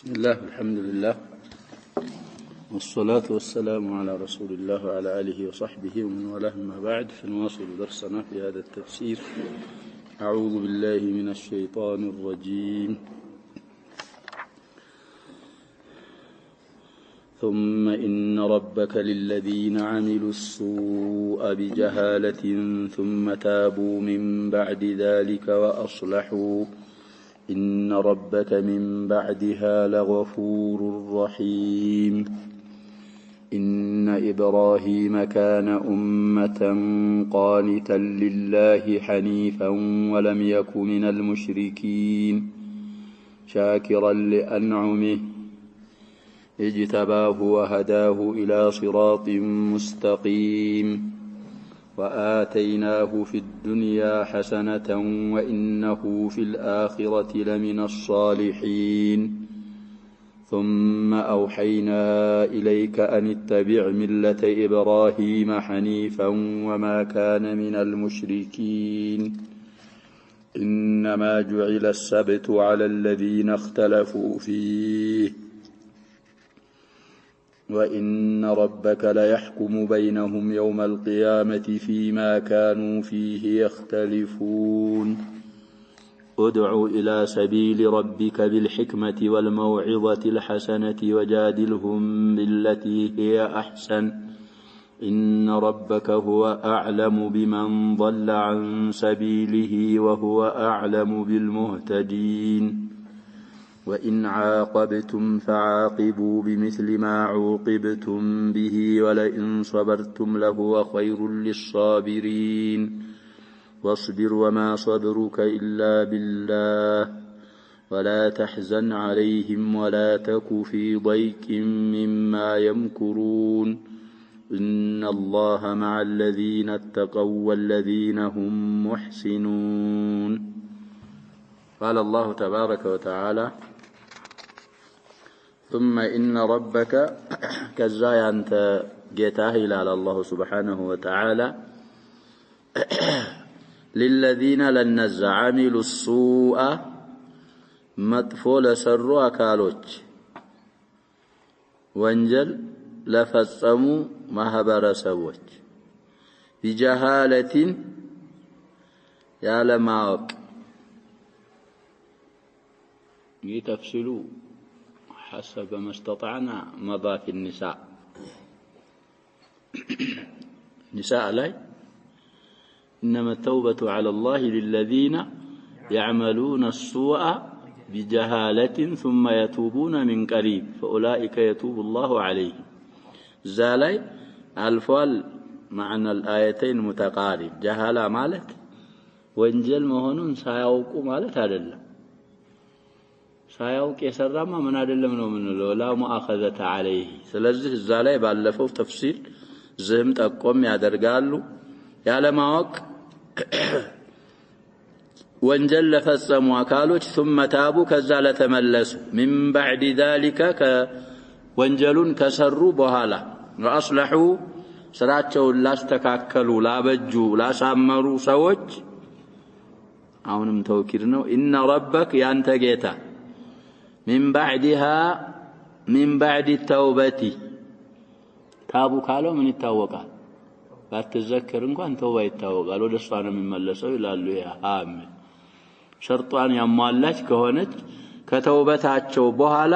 بسم الله الحمد لله والصلاة والسلام على رسول الله وعلى آله وصحبه ومن والاه ما بعد فنواصل درسنا في هذا التفسير. أعوذ بالله من الشيطان الرجيم. ثم إن ربك للذين عملوا السوء بجهالة ثم تابوا من بعد ذلك وأصلحوا إن ربك من بعدها لغفور رحيم. إن إبراهيم كان أمة قانتا لله حنيفا ولم يك من المشركين شاكرا لأنعمه اجتباه وهداه إلى صراط مستقيم وآتيناه في الدنيا حسنة وإنه في الآخرة لمن الصالحين. ثم أوحينا إليك أن اتبع ملة إبراهيم حنيفا وما كان من المشركين. إنما جعل السبت على الذين اختلفوا فيه وإن ربك ليحكم بينهم يوم القيامة فيما كانوا فيه يختلفون. ادع إلى سبيل ربك بالحكمة والموعظة الحسنة وجادلهم بالتي هي أحسن إن ربك هو أعلم بمن ضل عن سبيله وهو أعلم بالمهتدين. وإن عاقبتم فعاقبوا بمثل ما عوقبتم به ولئن صبرتم لهو خير للصابرين. واصبر وما صبرك إلا بالله ولا تحزن عليهم ولا تك في ضيق مما يمكرون إن الله مع الذين اتقوا والذين هم محسنون. قال الله تبارك وتعالى ثم إن ربك كزاي أنت جيتاه إلى الله سبحانه وتعالى للذين لن عملوا السوء مطفول سروا كالوج وانجل لفصموا مهبر سوج بجهالة يعلماك يتفصلوا حسب ما استطعنا مضى في النساء نساء لا إنما التوبة على الله للذين يعملون السوء بجهالة ثم يتوبون من قريب فأولئك يتوب الله عليهم. زالي الفال معنى الآيتين متقارب. جهالة مالت وانجل مهنون سيوقوا مالت هذا الله ሳያውቅ የሰራማ ምን አይደለም ነው ምንለው لا مؤاخذة عليه። ስለዚህ እዛ ላይ ባለፈው ተፍሲል ዝም ጠቆም ያደርጋሉ ያለማወቅ ወንጀል ለፈጸሙ አካሎች ثم تابوا ከዛ ለተመለሱ من بعد ذلك ከወንጀሉን ከሰሩ በኋላ واصلحوا ስራቸውን ላስተካከሉ ላበጁ ላሳመሩ ሰዎች አሁንም ተውኪድ ነው إن ربك ያንተ ጌታ من بعد التوبة تابوا قالوا من يتوقع باتذكر እንኳን ተውባ ይታወቃል ወደ እሷ ነው የሚመለሰው ይላሉ። ያም ሸርጧን ያሟላች ከሆነች ከተውበታቸው በኋላ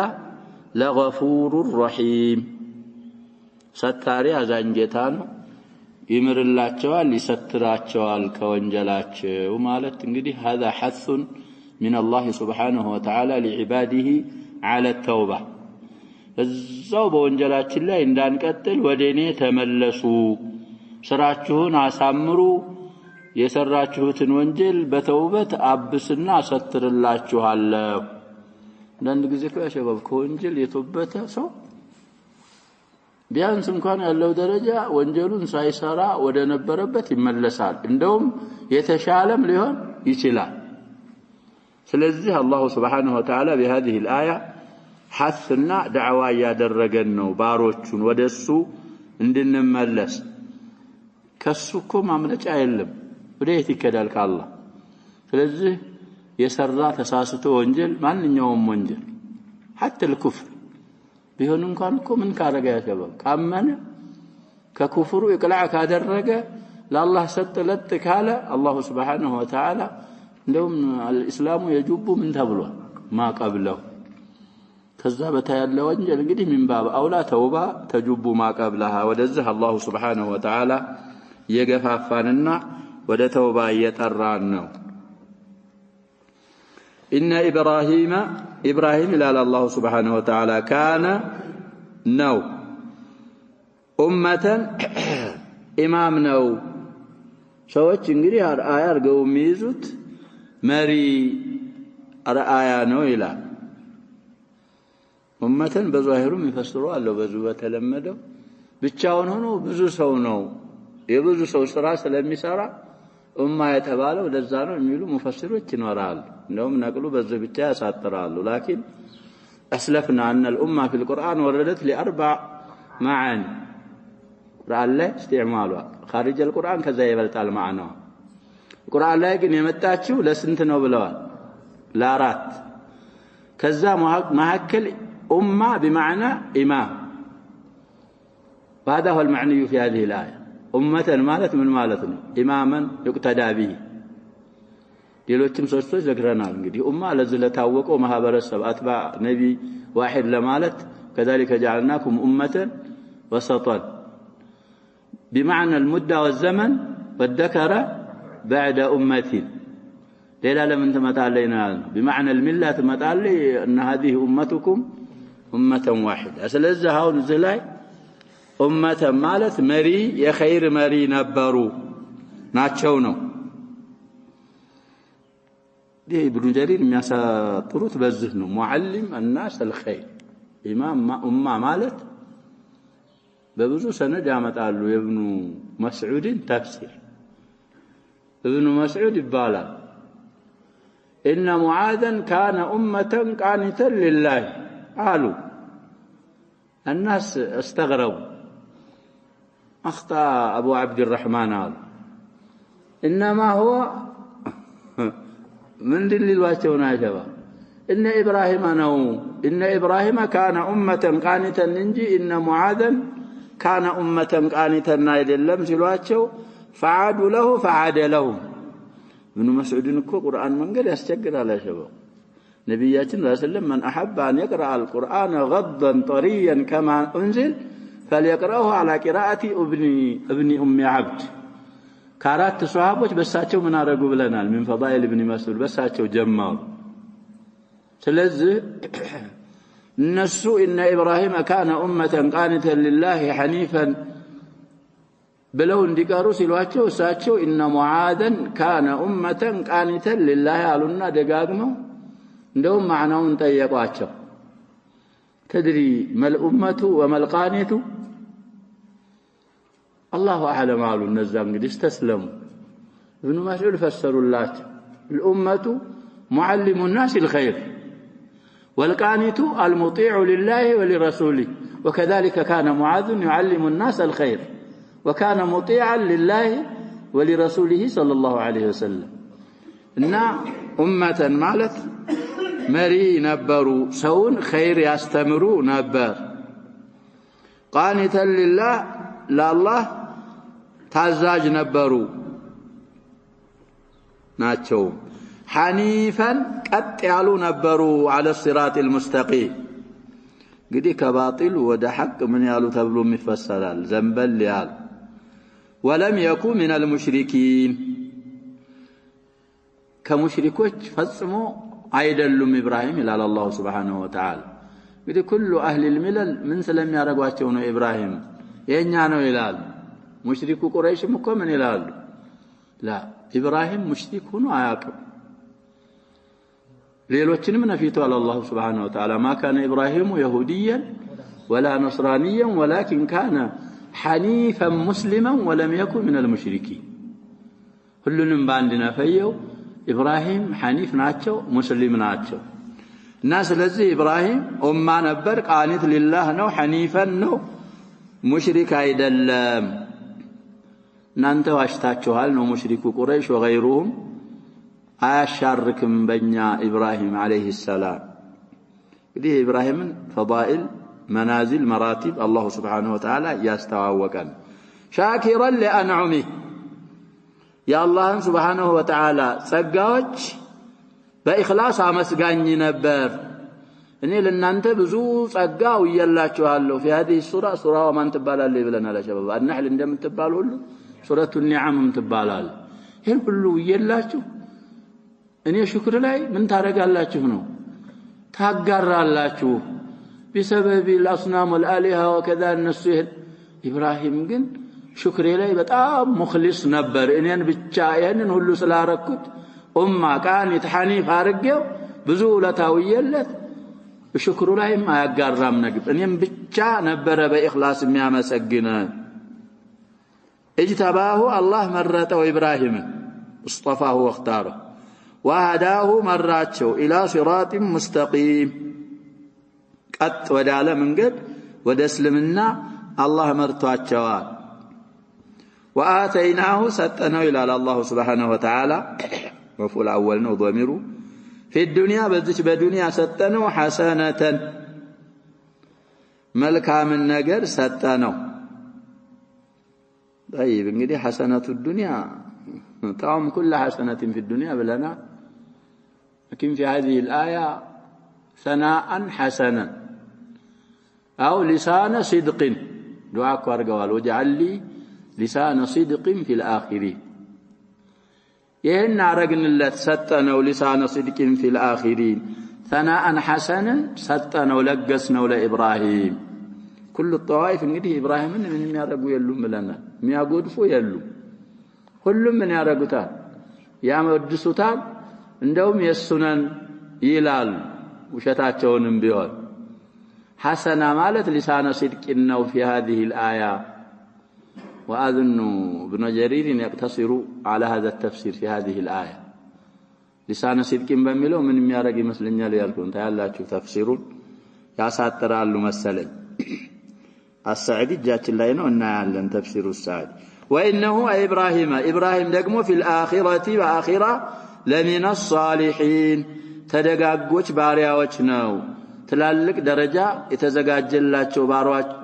ለገፉር ረሂም ሰታሪ አዛኝ ጌታ ነው ይምርላቸዋል ይሰትራቸዋል ከወንጀላቸው ማለት እንግዲህ هذا حث من الله سبحانه وتعالى لعباده على التوبة እዛው በወንጀላችን ላይ እንዳንቀጥል ወደኔ ተመለሱ ስራችሁን አሳምሩ የሰራችሁትን ወንጀል በተውበት አብስና አሰትርላችኋለሁ። አንድ ጊዜ ከሸባብ ከወንጀል የተውበተ ሰው ቢያንስ እንኳን ያለው ደረጃ ወንጀሉን ሳይሰራ ወደ ነበረበት ይመለሳል እንደውም የተሻለም ሊሆን ይችላል። ስለዚህ አላህ Subhanahu Wa Ta'ala بهذه الآية حثنا دعوة ያደረገን ነው ባሮቹን ወደሱ እንድንመለስ ከሱኮ ማምለጫ የለም ወዴት ይከዳል ከአላህ። ስለዚህ የሰራ ተሳስቶ ወንጀል ማንኛውም ወንጀል حتى الكفر ቢሆን እንኳን እኮ ምን ካረጋ ያሰበው ካመነ ከኩፍሩ ይቅላዕ ካደረገ ለአላህ ሰጥለጥ ካለ አላህ Subhanahu Wa Ta'ala እንደውም الاسلام يجب من ተብሏል ማቀብለው ከዛ በታያለ ወንጀል እንግዲህ ምንባብ አውላ ተውባ ተጁቡ ማቀብለሃ ወደዚህ አላህ Subhanahu Wa Ta'ala የገፋፋንና ወደ ተውባ እየጠራን ነው إن إبراهيم إلى الله سبحانه وتعالى كان نو أمة إمام نو ሰዎች እንግዲህ አርአያ አርገው የሚይዙት መሪ አርአያ ነው ይላል ኡመተን በዛሂሩም ይፈስሩ አለው በዙ በተለመደው ብቻውን ሆኖ ብዙ ሰው ነው የብዙ ሰው ስራ ስለሚሰራ ኡማ የተባለው ለዛ ነው የሚሉ ሙፈሲሮች ይኖራሉ እንደውም ነቅሉ በዚህ ብቻ ያሳጥራሉ لكن اسلفنا ان الامه في القران وردت لاربع معاني قران ላይ استعمالها خارج القران كذا يبلطال معناه القران ላይ ግን የመጣችው ለስንት ነው ብለዋል ለአራት ከዛ መሐከል امه بمعنى امام وهذا هو المعني في هذه الايه امه ማለት ምን ማለት ነው ኢማመን يقتدى به ሌሎችም ሶስቶች ዘግረናል እንግዲህ ኡማ ለዚህ ለታወቀው ማህበረሰብ አጥባ ነቢ واحد ለማለት كذلك جعلناكم امه وسطا بمعنى المده والزمن والذكر بعد امتي ሌላ ለምን ተመጣለይና بمعنى المله ተመጣለይ ان هذه امتكم امه واحده ስለዚህ አሁን እዚህ ላይ ኡመተ ማለት መሪ የኸይር መሪ ነበሩ ናቸው ነው ابن جرير የሚያሳጥሩት በዚህ ነው ሙዓልም الناس الخير ኢማም ኡማ ማለት በብዙ ሰነድ ያመጣሉ የኢብኑ መስዑድን ተፍሲር ኢብኑ መስዑድ ይባላል ان معاذا كان امه قانتا لله قالوا الناس استغربوا اخطا ابو عبد الرحمن قال انما هو من دليل واچونا جبا ان ابراهيم كان امه قانتا انجي ان معاذا كان امه قانتا አይደለም ሲሏቸው فعادوا له فعاد لهم ابن مسعود እኮ ቁርአን መንገድ ያስቸግራል ያሸበው ነብያችን ሰለላሁ ዐለይሂ ወሰለም من احب ان يقرأ القرآن غضا طريا كما انزل فليقرأه على قراءه ابن ام عبد كارات صحابዎች በሳቸው ምን አረጉ ብለናል من فضائل ابن مسعود በሳቸው ጀማው ስለዚህ እነሱ ان ابراهيم كان امه قانتا لله حنيفا ብለው እንዲቀሩ ሲሏቸው እሳቸው ان معاذا كان امه قانتا لله አሉና ደጋግመው እንደውም ማዕናውን ጠየቋቸው تدري ما الامه وما القانت الله اعلم قالوا النزا እንግዲህ استسلموا ابن مسعود فسروا الله الامه معلم الناس الخير والقانت المطيع لله ولرسوله وكذلك كان معاذ يعلم الناس الخير وكان مطيعا لله ولرسوله صلى الله عليه وسلم ان امه ማለት መሪ ነበሩ ሰውን ኸይር ያስተምሩ ነበር قانتا لله ለአላህ ታዛዥ ነበሩ ናቸው ሐኒፈን ቀጥ ያሉ ነበሩ على الصراط المستقيم እንግዲህ ከባጢል ወደ ሐቅ ምን ያሉ ተብሎ ይፈሰራል ዘንበል ያል ولم يكن من المشركين ከሙሽሪኮች ፈጽሞ አይደሉም ኢብራሂም ይላል አላህ Subhanahu Wa Ta'ala እንግዲህ كل اهل الملل ምን ስለሚያረጋቸው ነው ኢብራሂም የኛ ነው ይላል ሙሽሪኩ ቁረይሽም እኮ ምን ይላሉ لا ኢብራሂም ሙሽሪክ ሆኖ አያውቅም ሌሎችንም ነፊቷል አላህ Subhanahu Wa Ta'ala ما كان ابراهيم يهوديا ولا نصرانيا ولكن كان حنيفا مسلما ولم يكن من المشركين ሁሉንም ባንድ ነፈየው ኢብራሂም ሐኒፍ ናቸው ሙስሊም ናቸው እና ስለዚህ ኢብራሂም ኡማ ነበር ቃኒት ሊላህ ነው ሐኒፈን ነው ሙሽሪክ አይደለም እናንተ ዋሽታችኋል ነው ሙሽሪኩ ቁረይሽ ወغيرهم አያሻርክም በእኛ ኢብራሂም አለይሂ ሰላም دي إبراهيم فضائل منازل مراتب الله سبحانه وتعالى يستواوكن شاكرا لأنعمه يا الله سبحانه وتعالى ጸጋዎች በእخلاص አመስጋኝ ነበር እኔ ለእናንተ ብዙ ጸጋ ወየላችኋለሁ في هذه السورة سورة وما تبالالله ብለናል شباب النحل እንደምትባል ሁሉ سورة النعم ትባላል ይሄን ሁሉ ወየላችሁ እኔ ሽክር ላይ ምን ታረጋላችሁ ነው ታጋራላችሁ بسبب الأصنام والآلهة وكذا النسيل إبراهيم ግን ሽክሬ ላይ በጣም ሙخلص ነበር እኔን ብቻ ያንን ሁሉ ስላረኩት ቃኒት ሐኒፍ አርገው ብዙ ለታውየለት ሽክሩ ላይም አያጋራም ነግብ እኔም ብቻ ነበር በእخلاص የሚያመሰግነ اجتباه الله مرته إبراهيم اصطفاه واختاره وهداه مراچو الى صراط مستقيم قط وداله منجد ወደ እስልምና الله مرቷቸዋል وآتيناه سطناه الى الله سبحانه وتعالى مفعول اول ነው ضميره في الدنيا በዚች በዱንያ ሰጠነው حسنة መልካም ነገር ሰጠነው طيب እንግዲህ حسنة الدنيا طعم كل حسنة في الدنيا بلنا لكن في هذه الآية ثناء حسنا أو لسان صدق دعاء قال وجعل لي لسان صدق في الآخرين يهن عرقن اللت ستنا ولسان صدق في الآخرين ثناء حسنا ستنا ولقسنا لإبراهيم كل الطوائف እንግዲህ ኢብራሂምን ምን የሚያደርጉ የሉም ብለናል የሚያጎድፉ የሉም ሁሉም ምን ያደርጉታል ያመድሱታል እንደውም የሱነን ይላል ውሸታቸውንም ቢሆን حسنا ማለት لسان صدق ነው في هذه الآية وأظن ابن جرير يقتصر على هذا التفسير في هذه الآية لسان صدق በሚለው ምን የሚያደርግ ይመስለኛል ያልኩን ታያላችሁ ተፍሲሩን ያሳጥራሉ መሰለኝ السعدي جاءت لنا እናያለን تفسير السعدي وانه ابراهيم ደግሞ في الاخره واخره لمن الصالحين ተደጋጎች ባሪያዎች ነው ትላልቅ ደረጃ የተዘጋጀላቸው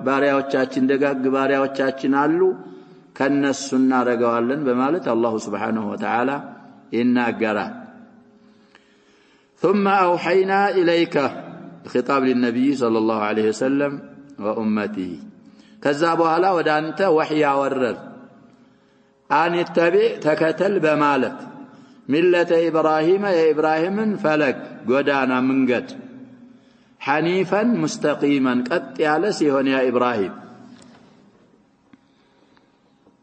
ባሪያዎቻችን ደጋግ ባሪያዎቻችን አሉ ከነሱ እናረጋዋለን በማለት አላህ Subhanahu Wa Ta'ala ይናገራል ثم اوحينا اليك خطاب للنبي صلى الله عليه وسلم وامته ከዛ በኋላ ወደ አንተ ወህይ ያወረድ አን ይተቢዕ ተከተል በማለት ሚለተ ኢብራሂም የኢብራሂምን ፈለግ ጎዳና መንገድ ሐኒፈን ሙስተቂማን ቀጥ ያለ ሲሆን ያ ኢብራሂም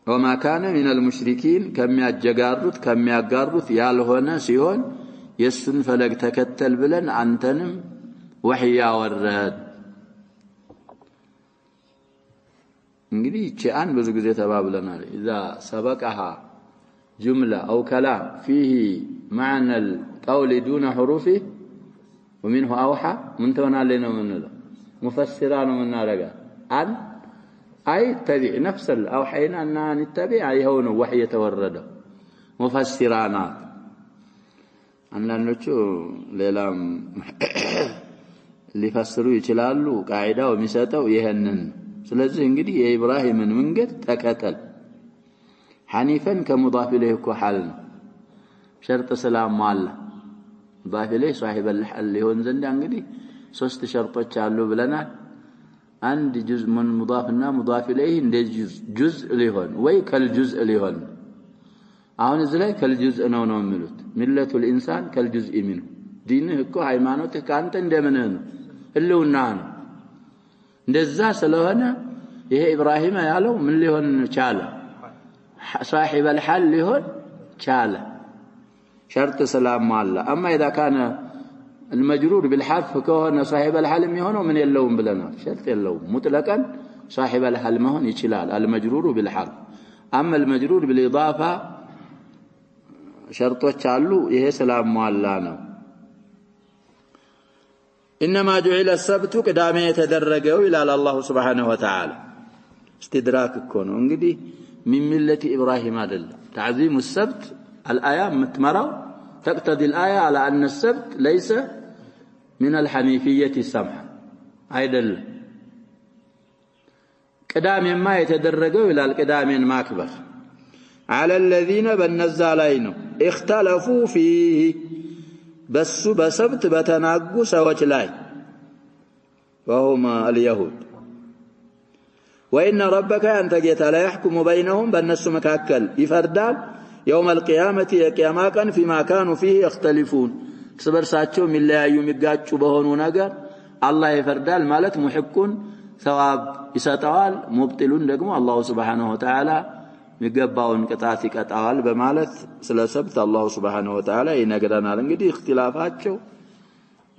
وما كان من المشركين ከሚያጋሩት ያልሆነ ሲሆን የሱን ፈለግ ተከተል ብለን አንተንም ወህይ ያወረድ እንግዲህ ቻን ብዙ ጊዜ ተባብለናል اذا سبقها جمله او كلام فيه معنى القول دون حروفه ومنه اوحى من تونالي ነው ምንለው مفسرا ነው ምናረጋ አን اي تبع نفس الاوحينا ان نتبع ايهو ነው وحي የተወረደው مفسرانا አንዳንዶቹ ሌላም ሊፈስሩ ይችላሉ ቃዒዳው የሚሰጠው ይሄንን ስለዚህ እንግዲህ የኢብራሂምን መንገድ ተከተል ሐኒፈን ከሙዳፍ ኢለይሂ ሐል ሸርጥ ሰላም አለ ሙዳፍ ኢለይሂ صاحب الحل ሊሆን ዘንድ እንግዲህ ሶስት ሸርጦች አሉ ብለናል አንድ ጁዝ ምን ሙዳፍና ሙዳፍ ኢለይሂ እንደ ጁዝ ሊሆን ወይ ከልጁዝ ሊሆን አሁን እዚህ ላይ ከልጁዝ ነው የሚሉት ሚለቱል ኢንሳን ከልጁዝ ኢሚኑ ዲንህ እኮ ሃይማኖትህ ካንተ እንደምንህ ነው ህልውና ነው እንደዛ ስለሆነ ይሄ ኢብራሂም ያለው ምን ሊሆን ቻለ صاحب الحل ሊሆን ቻለ شرط سلام الله اما اذا كان المجرور بالحرف كونه صاحب الحل የሚሆነው ምን የለውም ብለናል شرط የለውም مطلقا صاحب الحل መሆን ይችላል المجرور بالحرف اما المجرور بالاضافه شرطዎች አሉ ይሄ سلام الله ነው انما جعل السبت قدامه የተደረገው ይላል አላህ Subhanahu Wa Ta'ala استدراك እኮ ነው እንግዲህ من ملة ابراهيم አይደለም تعظيم السبت الايه متمراو تقتضي الايه على ان السبت ليس من الحنيفية السمحة አይደል ቅዳሜማ የተደረገው ይላል ቅዳሜን ማክበር على الذين በነዛ ላይ ነው اختلفوا فيه በሱ በሰብት በተናጉ ሰዎች ላይ وهم اليهود وإن ربك أنت جيت لا يحكم بينهم بالناس مكاكل يفردال يوم القيامة يقياما كان فيما كانوا فيه يختلفون صبر ساتشو من لا يميقاتشو بهونو نجر الله يفردال مالت محقون ثواب يساتوال مبطلون دقمو الله سبحانه وتعالى ميقباون قطعتي قطعوال بمالت سلسبت الله سبحانه وتعالى ينقرنا لنقدي اختلافاتشو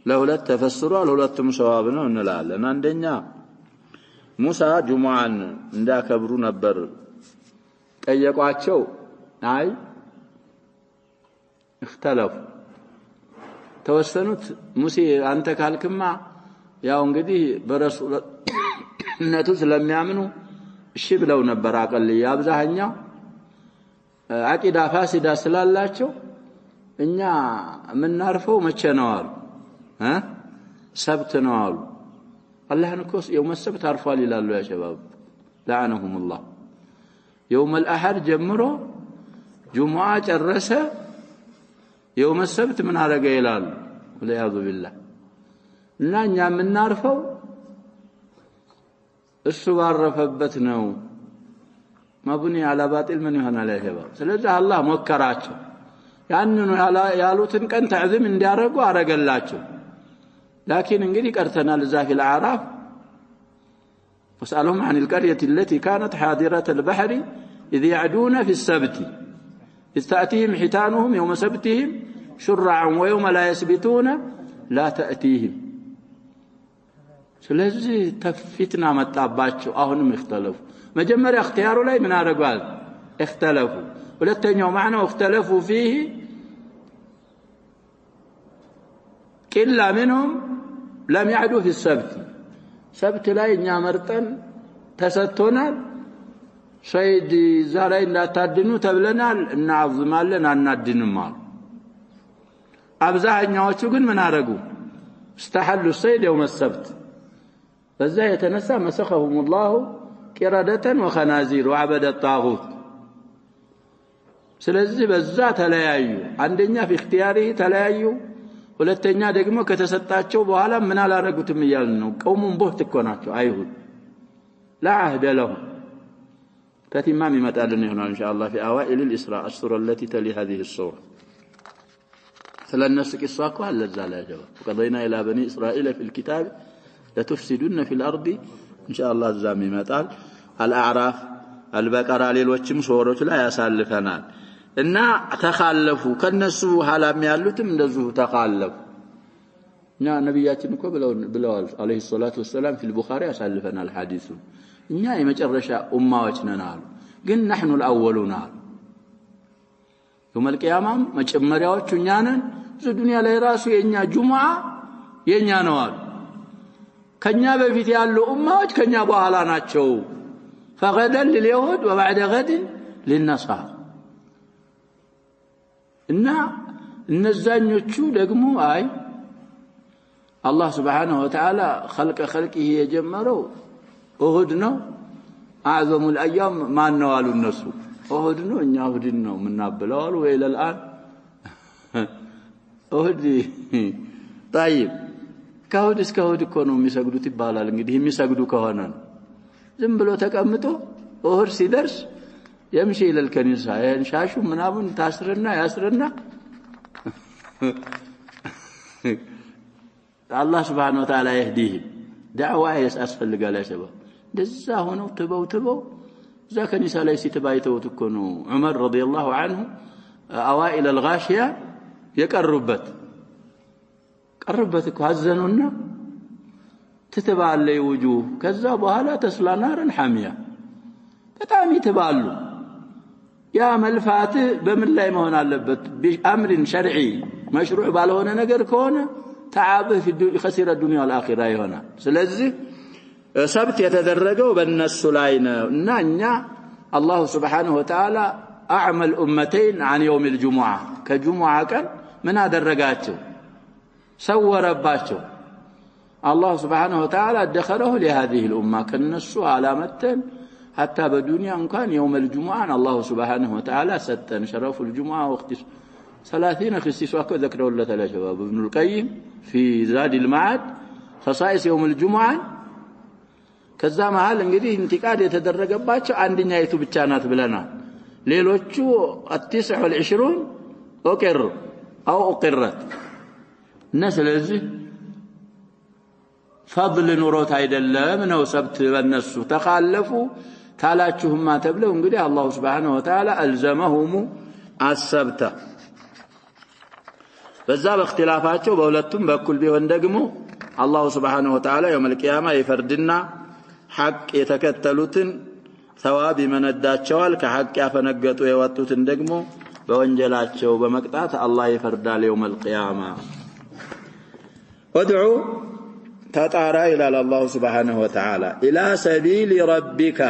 لولا تفسروا لولا تمسوابنا ونلعلنا عندنا موسى جمعان እንዳከብሩ ነበር ጠየቋቸው አይ اختلفوا ተወሰኑት ሙሴ አንተ ካልክማ ያው እንግዲህ በረሱልነቱ ስለሚያምኑ እሺ ብለው ነበር አቀል ያብዛኛው አቂዳ ፋሲዳ ስላላቸው እኛ ምናርፈው መቼ ነው አሉ ሰብት ነው አሉ الله نكوس يوم السبت عرفوا لي لالو يا شباب لعنهم الله يوم الأحد جمروا جمعة جرسة يوم السبت من عرق يلال والعياذ بالله نانيا من نعرفوا السوار رفبتنا ما بني على باطل من يهنا لا يا شباب سلذا الله مكراته يعني يالوتن كان تعظيم اندي عرقوا عرق اللاتشو لكن انجدي قرتنا لذا في الأعراف واسألهم عن القرية التي كانت حاضرة البحر إذ يعدون في السبت إذ تأتيهم حيتانهم يوم سبتهم شرعا ويوم لا يسبتون لا تأتيهم سلزي تفتنا متاباتشو أهنم اختلفوا مجمّر اختياروا لي من أرقال اختلفوا ولتنيوا معنا واختلفوا فيه كلا منهم لم يعدوا في السبت سبت لا ينامرتن تستونال صيد زارين لا تدنو تبلنال نعظمالن انادنمال ابزاحኛዎቹ ግን ምን አረጉ استحلوا الصيد يوم السبت በዛ የተነሳ مسخهم الله قردة وخنازير وعبد الطاغوت ስለዚህ በዛ ተለያዩ አንደኛ في اختياره ተለያዩ ሁለተኛ ደግሞ ከተሰጣቸው በኋላ ምን አላረጉትም ይያል ነው ቀውሙን ቦህት እኮ ናቸው አይሁድ لا عهد لهم تتمام يمጣልን ይሆናል ان شاء الله في اوائل الاسراء السوره التي تلي هذه السوره ስለነሱ ቂሷ አለ እዛ ላይ جواب وقضينا الى بني اسرائيل في الكتاب لتفسدن في الارض ان شاء الله ዛም ይመጣል الاعراف البقره ሌሎችም ሱሮች ላይ ያሳልፈናል እና ተኻለፉ ከነሱ ሐላም ያሉትም እንደዚሁ ተኻለፉ እኛ ነብያችን እኮ ብለዋል አለይሂ ሰላቱ ወሰለም في البخاري ያሳልፈናል ሐዲሱ እኛ የመጨረሻ ኡማዎች ነን አሉ ግን نحن الاولون አሉ يوم القيامه መጨመሪያዎቹ እኛ ነን ዱንያ ላይ ራሱ የኛ ጁሙዓ የኛ ነው አሉ ከኛ በፊት ያሉ ኡማዎች ከኛ በኋላ ናቸው فغدا لليهود وبعد غد للنصارى እና እነዛኞቹ ደግሞ አይ አላህ Subhanahu Wa Ta'ala خلقه የጀመረው እሁድ ነው اعظم الايام ማን ነው አሉ እነሱ እሁድ ነው እኛ እሁድ ነው ምናበለው አሉ ወይ ለልአን እሁድ طيب ከእሁድ እስከ እሁድ እኮ ነው የሚሰግዱት ይባላል እንግዲህ የሚሰግዱ ከሆነ ዝም ብሎ ተቀምጦ እሁድ ሲደርስ يمشي الى الكنيسه ينشاشو منابن تاسرنا ياسرنا الله سبحانه وتعالى يهديه دعوه يساسفلقال يا شباب دዛ ሆነው ተበው ذا كنيسه ላይ ሲተባይተውት እኮ ነው ዑመር رضي الله عنه اوائل الغاشيه يقربت እኮ አዘኑና ተተባለ وجوه ከዛ በኋላ ተስላናርን ሐሚያ በጣም ይተባሉ يا ملفات بمن لا مهون علبت بأمر شرعي مشروع بالهونه ነገር ከሆነ تعابه في الدنيا خسر الدنيا والاخره هنا ስለዚህ ሰብት የተደረገው በእነሱ ላይ ነውና እኛ الله سبحانه وتعالى اعمل امتين عن يوم الجمعه كجمعه ቀን ምን አደረጋቸው سورباتشو الله سبحانه وتعالى ادخله لهذه الأمة كالنسو علامة حتى بدنيا إن كان يوم الجمعة الله سبحانه وتعالى ستن شرف الجمعة واختص 30 اختصاص ذكره الله تعالى شباب ابن القيم في زاد المعاد خصائص يوم الجمعة ከዛ መሃል እንግዲህ እንቲቃድ የተደረገባቸው አንደኛይቱ ብቻ ናት ብለናል ሌሎቹ التسع والعشرون أقر أو أقرت ስለዚህ فضل نوروت አይደለም ነው ሰብት በነሱ ተኻለፉ ታላችሁማ ተብለው እንግዲህ አላህ Subhanahu Wa Ta'ala አልዘመሁም አሰብተ በዛ በእክትላፋቸው በሁለቱም በኩል ቢሆን ደግሞ አላህ Subhanahu Wa Ta'ala يوم القيامة ይፈርድና ሐቅ የተከተሉትን ثواب ይመነዳቸዋል ከሐቅ ያፈነገጡ የወጡትን ደግሞ በወንጀላቸው በመቅጣት አላህ ይፈርዳል يوم القيامة ادعو تطارا إلى الله سبحانه وتعالى إلى سبيل ربك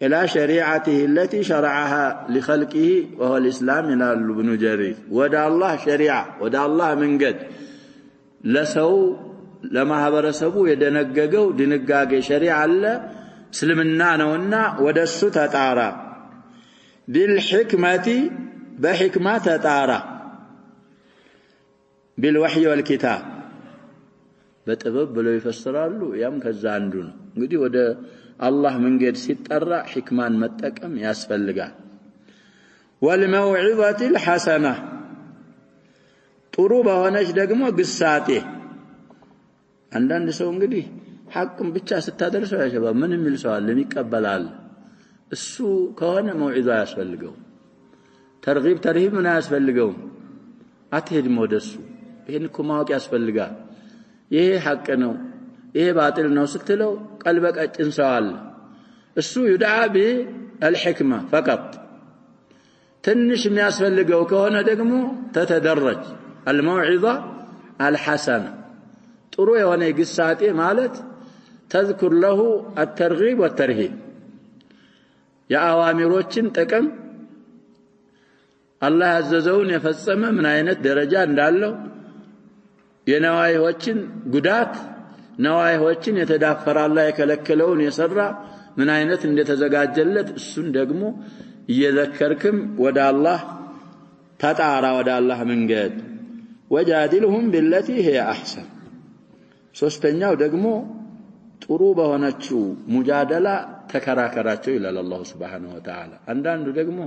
إلى شريعته التي شرعها لخلقه وهو الإسلام إلى ابن جرير ودع الله شريعة ودع الله من قد لسو لما هبرسبو يدنققو دنقاقي شريعة الله سلمنا نونا ودسو تطارا بالحكمة بحكمة تطارا بالوحي والكتاب በጥበብ ብለው ይፈስራሉ ያም ከዛ አንዱ ነው እንግዲህ ወደ አላህ መንገድ ሲጠራ ህክማን መጠቀም ያስፈልጋል والموعظة الحسنة ጥሩ በሆነች ደግሞ ግሳጤ አንዳንድ ሰው እንግዲህ ሐቅን ብቻ ስታደርሰው ያሸባብ ምን የሚል ሰው አለ የሚቀበላል እሱ ከሆነ መውዒዛ ያስፈልገው ተርጊብ ተርሂብ ምን ያስፈልገው አትሄድም ወደሱ ይሄን እኮ ማወቅ ያስፈልጋል ይሄ ሐቅ ነው ይሄ ባጢል ነው ስትለው ቀልበ ቀጭን ሰው አለ እሱ ይدعى بالحكمة فقط ትንሽ የሚያስፈልገው ከሆነ ደግሞ ተተደረጅ الموعظة الحسنة ጥሩ የሆነ ግሳጤ ማለት تذكر له الترغيب والترهيب የአዋሚሮችን ጥቅም አላህ ያዘዘውን የፈጸመ ምን አይነት ደረጃ እንዳለው የነዋይዎችን ጉዳት ነዋይዎችን የተዳፈረ አላህ የከለከለውን የሰራ ምን አይነት እንደተዘጋጀለት እሱን ደግሞ እየዘከርክም ወደ አላህ ተጣራ ወደ አላህ መንገድ ወጃዲልሁም بالتي هي احسن ሶስተኛው ደግሞ ጥሩ በሆነችው ሙጃደላ ተከራከራቸው ይላል አላህ Subhanahu Wa Ta'ala አንዳንዱ ደግሞ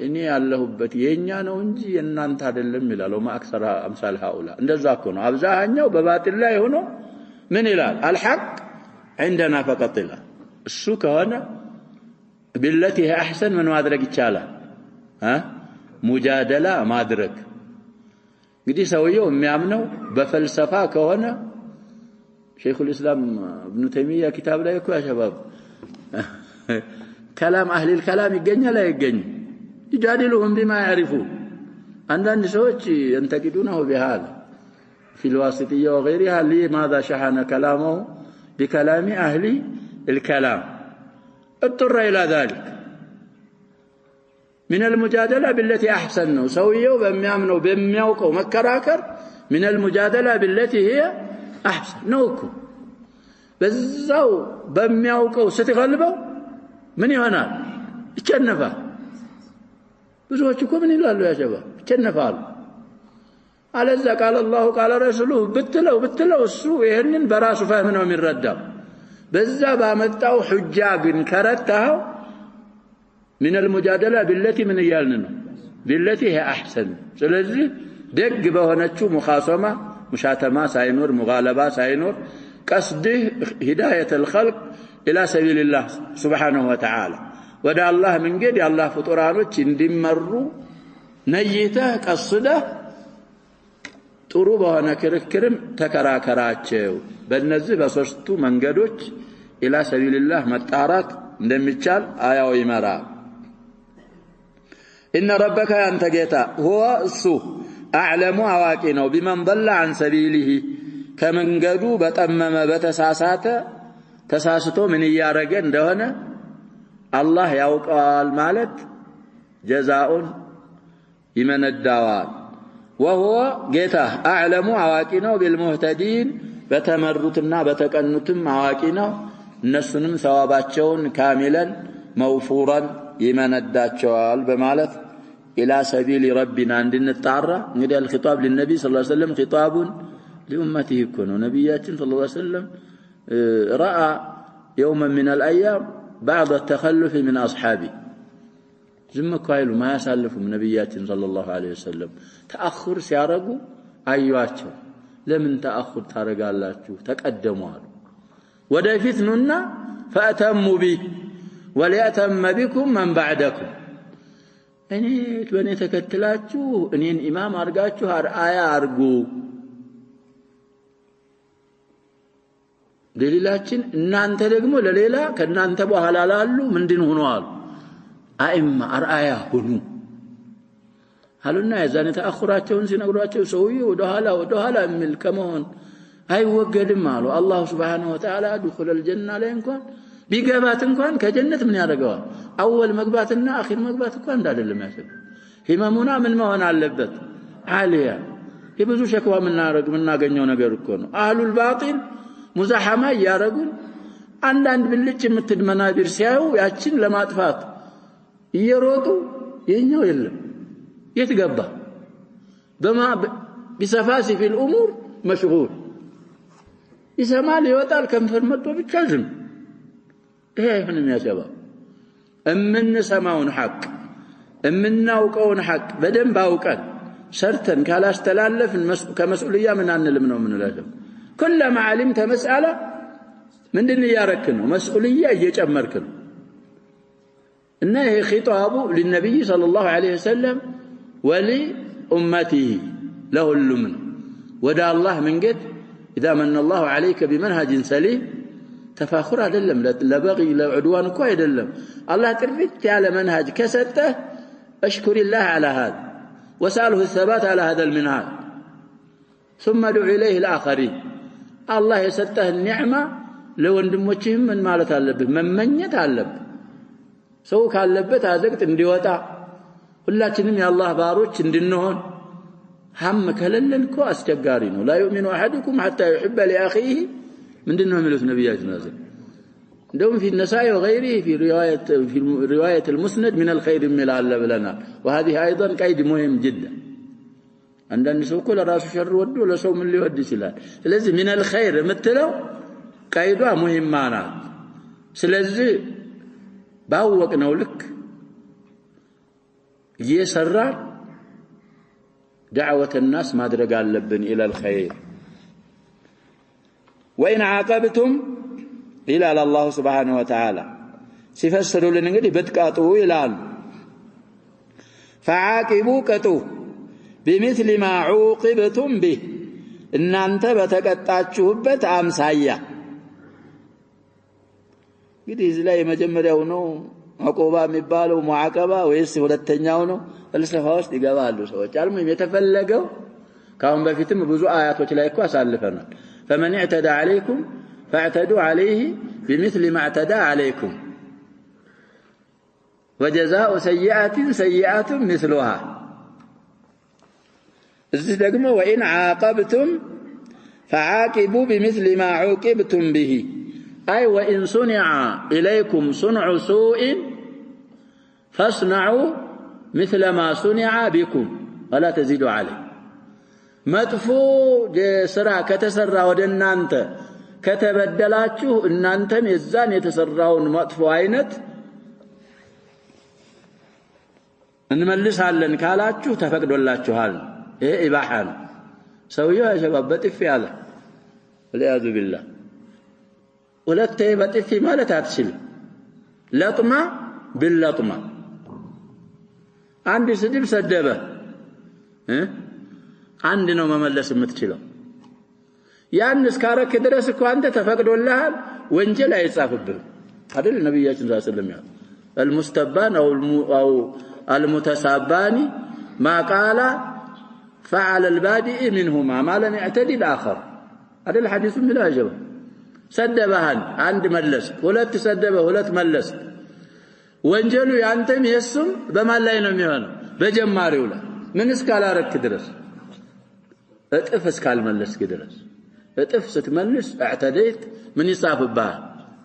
እኔ ያለሁበት የኛ ነው እንጂ የናንተ አይደለም ይላል ማክሰራ አምሳል ሃኡላ እንደዛ እኮ ነው አብዛኛው በባጢል ላይ ሆኖ ምን ይላል الحق عندنا فقط لا እሱ ከሆነ بالتي هي احسن ምን ማድረግ ይቻላል ሙጃደላ ማድረግ እንግዲህ ሰውየው የሚያምነው በፈልሰፋ ከሆነ شيخ الإسلام ابن تيمية كتاب لا يكون يا شباب كلام أهل الكلام يجني لا يجني يجادلهم بما يعرفون عندنا سوتش ينتقدونه بهذا في الواسطية وغيرها لماذا شحن كلامه بكلام أهل الكلام اضطر إلى ذلك من المجادلة بالتي أحسن سويه بميامنه بميوقه مكراكر من المجادلة بالتي هي أحسن نوكو بزاو بميوقه ستغلبه من يهنا يتشنفه ብዙዎችኮ ምን ይላሉ ያ ሸባብ ይቸነፋሉ አለዛ قال الله قال رسوله ብትለው እሱ ይሄንን በራሱ ፈህም ነው የሚረዳው በዛ ባመጣው ሁጃ ግን ከረታው من المجادله بالتي من يالنا بالتي هي احسن ስለዚህ ደግ በሆነችው ሙኻሰማ ሙሻተማ ሳይኖር ሙጋለባ ሳይኖር قصده هدايه الخلق الى سبيل الله سبحانه وتعالى ወደ አላህ መንገድ የአላህ ፍጡራኖች እንዲመሩ ነይተህ ቀስደህ ጥሩ በሆነ ክርክርም ተከራከራቸው በእነዚህ በሶስቱ መንገዶች ኢላ ሰቢልላህ መጣራት እንደሚቻል አያው ይመራ ان ربك انت ጌታ هو እሱ اعلم አዋቂ ነው بمن ضل عن سبيله ከመንገዱ በጠመመ በተሳሳተ ተሳስቶ ምን ያረገ እንደሆነ الله ያውቃል ማለት ጀዛኡን ይመነዳዋል وهو ጌታ أعلم አዋቂ ነው بالمهتدين በተመሩትና በተቀኑትም አዋቂ ነው እነሱንም ሰዋባቸውን ካሚለን መውፉራን ይመነዳቸዋል በማለት إلى سبيل ربنا እንድንጣራ እንግዲህ الخطاب للنبي صلى الله عليه وسلم خطاب لأمته يكونوا نبياتين صلى الله عليه وسلم رأى يوما من الأيام بعض التخلف من أصحابه زمكو هايلو ما يسالفوا نبياتين صلى الله عليه وسلم تأخر سيارقوا أيواتشو لمن تأخر تارقالاتشو تقدموا ودفثننا فأتموا به وليأتم بكم من بعدكم እኔ ወኔ ተከትላችሁ እኔን ኢማም አርጋችሁ አርአያ አርጉ ደሊላችን እናንተ ደግሞ ለሌላ ከናንተ በኋላ ላሉ ምንድን ሆነዋል አይማ አርአያ ሁኑ አሉና የዛኔ ተአخራቸውን ሲነግሯቸው ሰውዬው ወደ ኋላ የሚል ከመሆን አይወገድም አሉ አላህ Subhanahu Wa Ta'ala دخول الجنة ላይ እንኳን ቢገባት እንኳን ከጀነት ምን ያደርገዋል አወል መግባትና አኺር መግባት እንኳን አይደለም ያሰብ ህመሙና ምን መሆን አለበት አሊያ የብዙ ሸክዋ ምናገኘው ነገር እኮ ነው አህሉል ባጢል ሙዛሐማ ያረጉን አንዳንድ ብልጭ የምትድመናቢር ሲያዩ ያችን ለማጥፋት እየሮጡ የኛው የለም የት ገባ በማ ቢሰፋሲ في الامور مشغول ይሰማል ይወጣል ከንፈር መጥቶ ብቻ ዝም ይሄ አይሆንም ያ ሸባብ እምንሰማውን ሐቅ እምናውቀውን ሐቅ በደንብ አውቀን ሰርተን ካላስተላለፍን ከመስኡልያ ምን አንልም ነው ምንላለው كلما علمت مسألة ምንድን ያረክ ነው መስኡልያ እየጨመርክ ነው እና ይሄ ኺጣቡ ለነብይ ሰለላሁ ዐለይሂ ወሰለም ولأمته ለሁሉም ወደ አላህ መንገድ اذا من الله عليك بمنهج سليم تفاخر አይደለም ለበغي ለዑድዋን እኮ አይደለም አላህ ጥርት ያለ መንሃጅ ከሰጠህ اشكر الله على هذا وساله الثبات على هذا المنهاج ثم ادعو اليه الاخرين الله የሰጠህ النعمه ለወንድሞችህም ምን ማለት አለብህ መመኘት አለብህ ሰው ካለበት አዘቅት እንዲወጣ ሁላችንም የአላህ ባሮች እንድንሆን ሐም ከለለንኮ አስቸጋሪ ነው لا يؤمن احدكم حتى يحب لاخيه ምንድነው የሚሉት ነብያችን ናዘ እንደውም في النساء وغيره في روايه المسند من الخير ملال لنا وهذه ايضا قيد مهم جدا አንዳንድ ሰው እኮ ለራሱ ሸር ወዶ ለሰው ምን ሊወድ ይችላል ስለዚህ من الخير የምትለው ቀይዷ ሙሂማ ናት ስለዚህ ባወቅነው ልክ እየሰራ دعوة الناس ما درج علبن إلى الخير وإن عاقبتم إلى الله سبحانه وتعالى سيفسروا لنا قد بتقاطوا إلى فعاقبوا كتو بمثل ما عوقبتم به إن أنت بتقطعتشوبت أمسايا قد إزلاي مجمريው ነው عقوبة የሚባለው معاقبة ወይስ ሁለተኛው ነው ፍልስፍናዎች ይገባሉ ሰዎች አልሙም የተፈለገው ካሁን በፊትም ብዙ አያቶች ላይ እኮ አሳልፈናል فمن اعتدى عليكم فاعتدوا عليه بمثل ما اعتدى عليكم وجزاء سيئة سيئة مثلها እዚህ ደግሞ وإن عاقبتم فعاقبوا بمثل ما عوقبتم به أي وإن صنع إليكم صنع سوء فاصنعوا مثل ما صنع بكم ولا تزيدوا عليه مطفو سرا كتسرا ودنانت كتبدلاچو እናንተም የዛን የተሰራውን መጥፎ አይነት እንመልሳለን ካላችሁ ተፈቅዶላችኋል ይሄ ኢባሃ ነው ሰውየው ያሸባብ በጥፊ ያለ ወለያዙ ቢላህ ወለተ በጥፊ ማለት አትችልም ለጥማ باللطማ አንድ ስድብ ሰደበ አንድ ነው መመለስ የምትችለው ያን እስካረክ ድረስ እኮ አንተ ተፈቅዶልሃል ወንጀል አይጻፍብህ አይደል ነብያችን ሰለላሁ ዐለይሂ ወሰለም ያለው المستبان او المتسابان ما قال فعل البادئ منهما ما لم يعتدي الاخر هذا الحديث من الاجابه ሰደበሃል አንድ መለስ ሁለት ሰደበ ሁለት መለስ ወንጀሉ ያንተም የሱም በማን ላይ ነው የሚሆነው በጀማሪው ላይ ምን እስካላረክ ድረስ እጥፍ እስካልመለስክ ድረስ እጥፍ ስትመልስ اعتديت ምን ይጻፍብሃል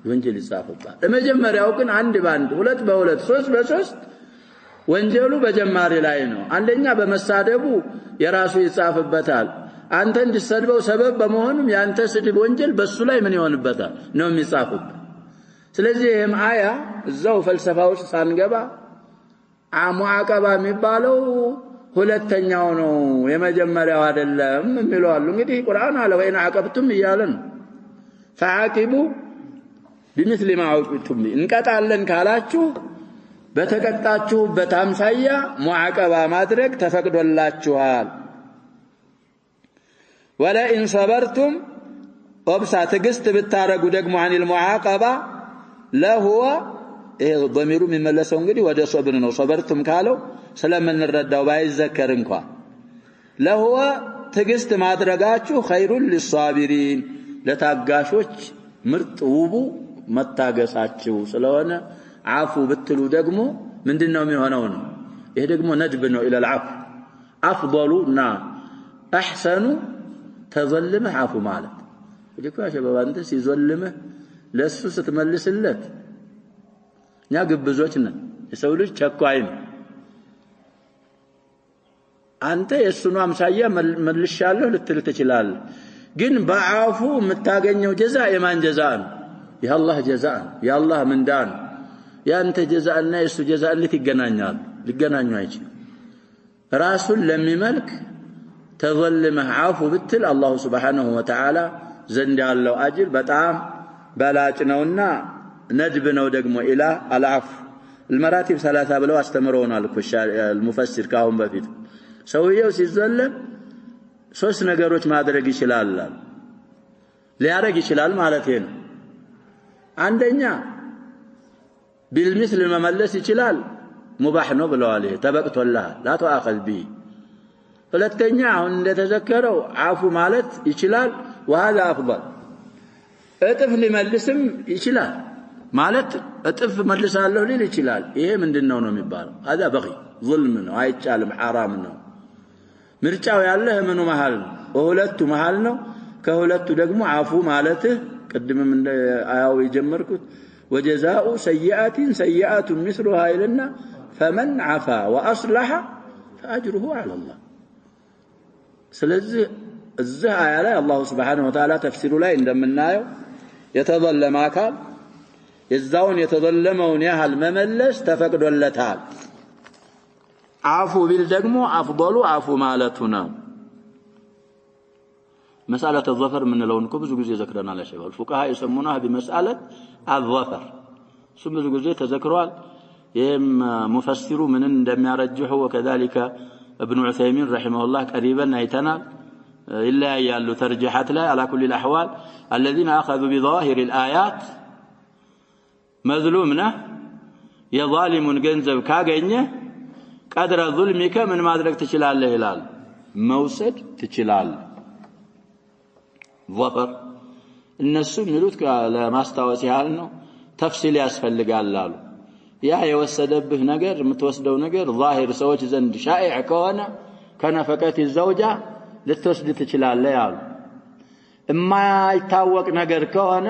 ወንጀል ይጻፍብሃል ለመጀመሪያው ግን አንድ ባንድ ሁለት በሁለት ሶስት በሶስት ወንጀሉ በጀማሪ ላይ ነው አንደኛ በመሳደቡ የራሱ ይጻፍበታል አንተ እንድትሰድበው ሰበብ በመሆኑም ያንተ ስድብ ወንጀል በሱ ላይ ምን ይሆንበታል ነው የሚጻፍበት ስለዚህ ይሄም አያ እዛው ፈልሰፋው ሳንገባ ሙዓቀባ የሚባለው ሁለተኛው ነው የመጀመሪያው አይደለም የሚለው አሉ እንግዲህ ቁርአን አለ ወይና አቀብቱም ይያለን فعاقبوا بمثل ما عوقبتم እንቀጣለን ካላችሁ በተቀጣችሁበት አምሳያ ሙዓቀባ ማድረግ ተፈቅዶላችኋል ولا ان صبرتم وبسا تغست بتارغو ደግሞ عن المعاقبه لهو ضمير የሚመለሰው እንግዲህ ወደ ሶብር ነው ሶበርቱም ካለው ስለምንረዳው ባይዘከር እንኳን ለهو ትግስት ማድረጋችሁ خير للصابرين ለታጋሾች ምርጥ ውቡ መታገሳችሁ ስለሆነ አፉ ብትሉ ደግሞ ምንድነው የሚሆነው ነው ይሄ ደግሞ ነድብ ነው الى العفو افضلنا احسن ተዘልመህ አፉ ማለት ይልኩ አሸባባ አንተ ሲዘልመህ ለሱ ስትመልስለት ኛ ግብዞች ነን የሰው ልጅ ቸኳይ ነው አንተ የሱኑ አምሳያ መልሻለሁ ልትል ትችላለህ ግን በአፉ የምታገኘው ጀዛ የማን ጀዛ ነው የአላህ ጀዛ ነው የአላህ ምንዳ ነው ያንተ ጀዛና የሱ ጀዛ እንዴት ይገናኛሉ ሊገናኙ አይችልም ራሱን ለሚመልክ ተዘልመህ አፉ ብትል አላህ Subhanahu Wa Ta'ala ዘንድ ያለው አጅር በጣም በላጭ ነውና ነድብ ነው ደግሞ ኢላ አልአፍ المراتب ثلاثه ብለው አስተምረውናል المفسر ካሁን በፊት ሰውየው ሲዘለም ሶስት ነገሮች ማድረግ ይችላል ሊያረግ ይችላል ማለት ነው አንደኛ بالمثل መመለስ ይችላል ሙባህ ነው ብለዋል ተበቅቶልሃል لا تؤاخذ به ሁለተኛ አሁን እንደተዘከረው አፉ ማለት ይችላል وهذا افضل እጥፍ ሊመልስም ይችላል ማለት እጥፍ መልሳለሁ ሊል ይችላል ይሄ ምንድነው ነው የሚባለው هذا بغي ظلم ነው አይቻልም حرام ነው ምርጫው ያለህ ምኑ መሃል ወሁለቱ መሃል ነው ከሁለቱ ደግሞ አፉ ማለት ቀድመም እንደ አያው የጀመርኩት وجزاء سيئات سيئات مثلها إلنا فمن عفا وأصلح فأجره على الله ስለዚህ እዛ አያ ላይ አላህ Subhanahu Wa Ta'ala ተፍሲሩ ላይ እንደምናየው የተዘለመ አካል የዛውን የተዘለመውን ያህል መመለስ ተፈቅዶለታል አፉ ቢል ደግሞ አፍضሉ አፉ ማለቱ ነው مسألة الظفر من لون كبز جزء ذكرنا على شيء الفقهاء يسمونها بمسألة الظفر ثم جزء تذكروا يم مفسروا من عندما يرجحوا وكذلك ابن عثيمين رحمه الله قريبا ايتنا الا يالو ترجحات لا على كل الاحوال الذين اخذوا بظاهر الايات مظلومنا يا ظالم ገንዘብ ካገኘ قدر ظلمك من ማድረግ ትችላለህ ይላል መውሰድ ትችላለህ ظفر الناس የሚሉት ለማስታወስ ያህል ነው ተፍሲል ያስፈልጋል አሉ ያ የወሰደብህ ነገር የምትወስደው ነገር ዛሂር ሰዎች ዘንድ ሻኢዕ ከሆነ ከነፈቀት ዘውጃ ልትወስድ ትችላለህ ያሉ የማይታወቅ ነገር ከሆነ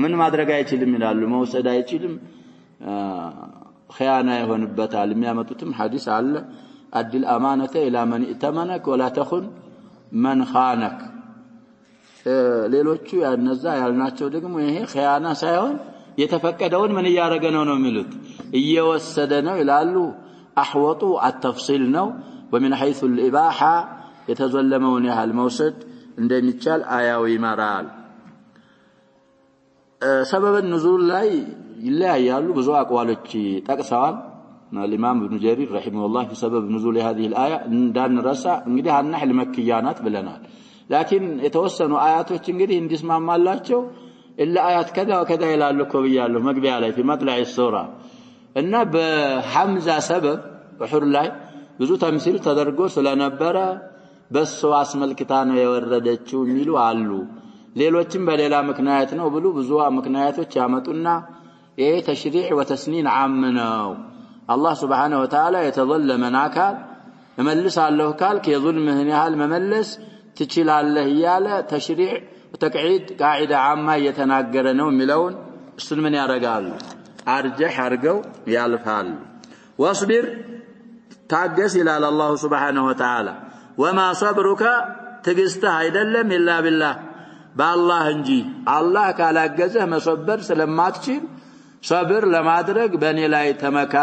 ምን ማድረግ አይችልም ይላሉ መውሰድ አይችልም ኺያና ይሆንበታል የሚያመጡትም ሐዲስ አለ አድል አማነተ ኢላ ማን ኢተመነክ ወላ ተኹን ማን ኻነክ ሌሎቹ ያነዛ ያልናቸው ደግሞ ይሄ ኺያና ሳይሆን የተፈቀደውን ምን ያረገ ነው የሚሉት እየወሰደ ነው ይላሉ አህወጡ التفصيل ነው ومن حيث الاباحه የተዘለመውን ያህል መውሰድ እንደሚቻል አያው ይመራል سبب النزول ላይ ይለያያሉ ብዙ አቋሎች ጠቅሰዋል الامام ابن جرير رحمه الله في سبب نزول هذه الايه እንዳንረሳ እንግዲህ አናህ ለመክያናት ብለናል لكن የተወሰኑ አያቶች እንግዲህ እንዲስማማላቸው الا ايات كذا وكذا ይላሉ ኮብያለሁ መግቢያ ላይ في مطلع السوره እና በሐምዛ ሰበብ በሁር ላይ ብዙ ተምሲል ተደርጎ ስለነበረ በሱ አስመልክታ ነው የወረደችው የሚሉ አሉ ሌሎችም በሌላ ምክንያት ነው ብሉ ብዙ ምክንያቶች ያመጡና ይሄ ተሽሪዕ ወተስኒን ዓም ነው አላህ Subhanahu Wa Ta'ala የተዘለመን አካል እመልሳለሁ ካልክ የዙልምህን ያህል መመለስ ትችላለህ ያለ ተሽሪዕ ወተቅዒድ ቃዒዳ ዓማ የተናገረ ነው የሚለውን እሱን ምን ያረጋሉ አርጀህ አርገው ያልፋሉ ወስቢር ታገስ ይላል አላህ Subhanahu Wa Ta'ala وما صبرك ትግስትህ አይደለም ኢላ ቢላህ በአላህ እንጂ አላህ ካላገዘህ መሰበር ስለማትችል ሰብር ለማድረግ በእኔ ላይ ተመካ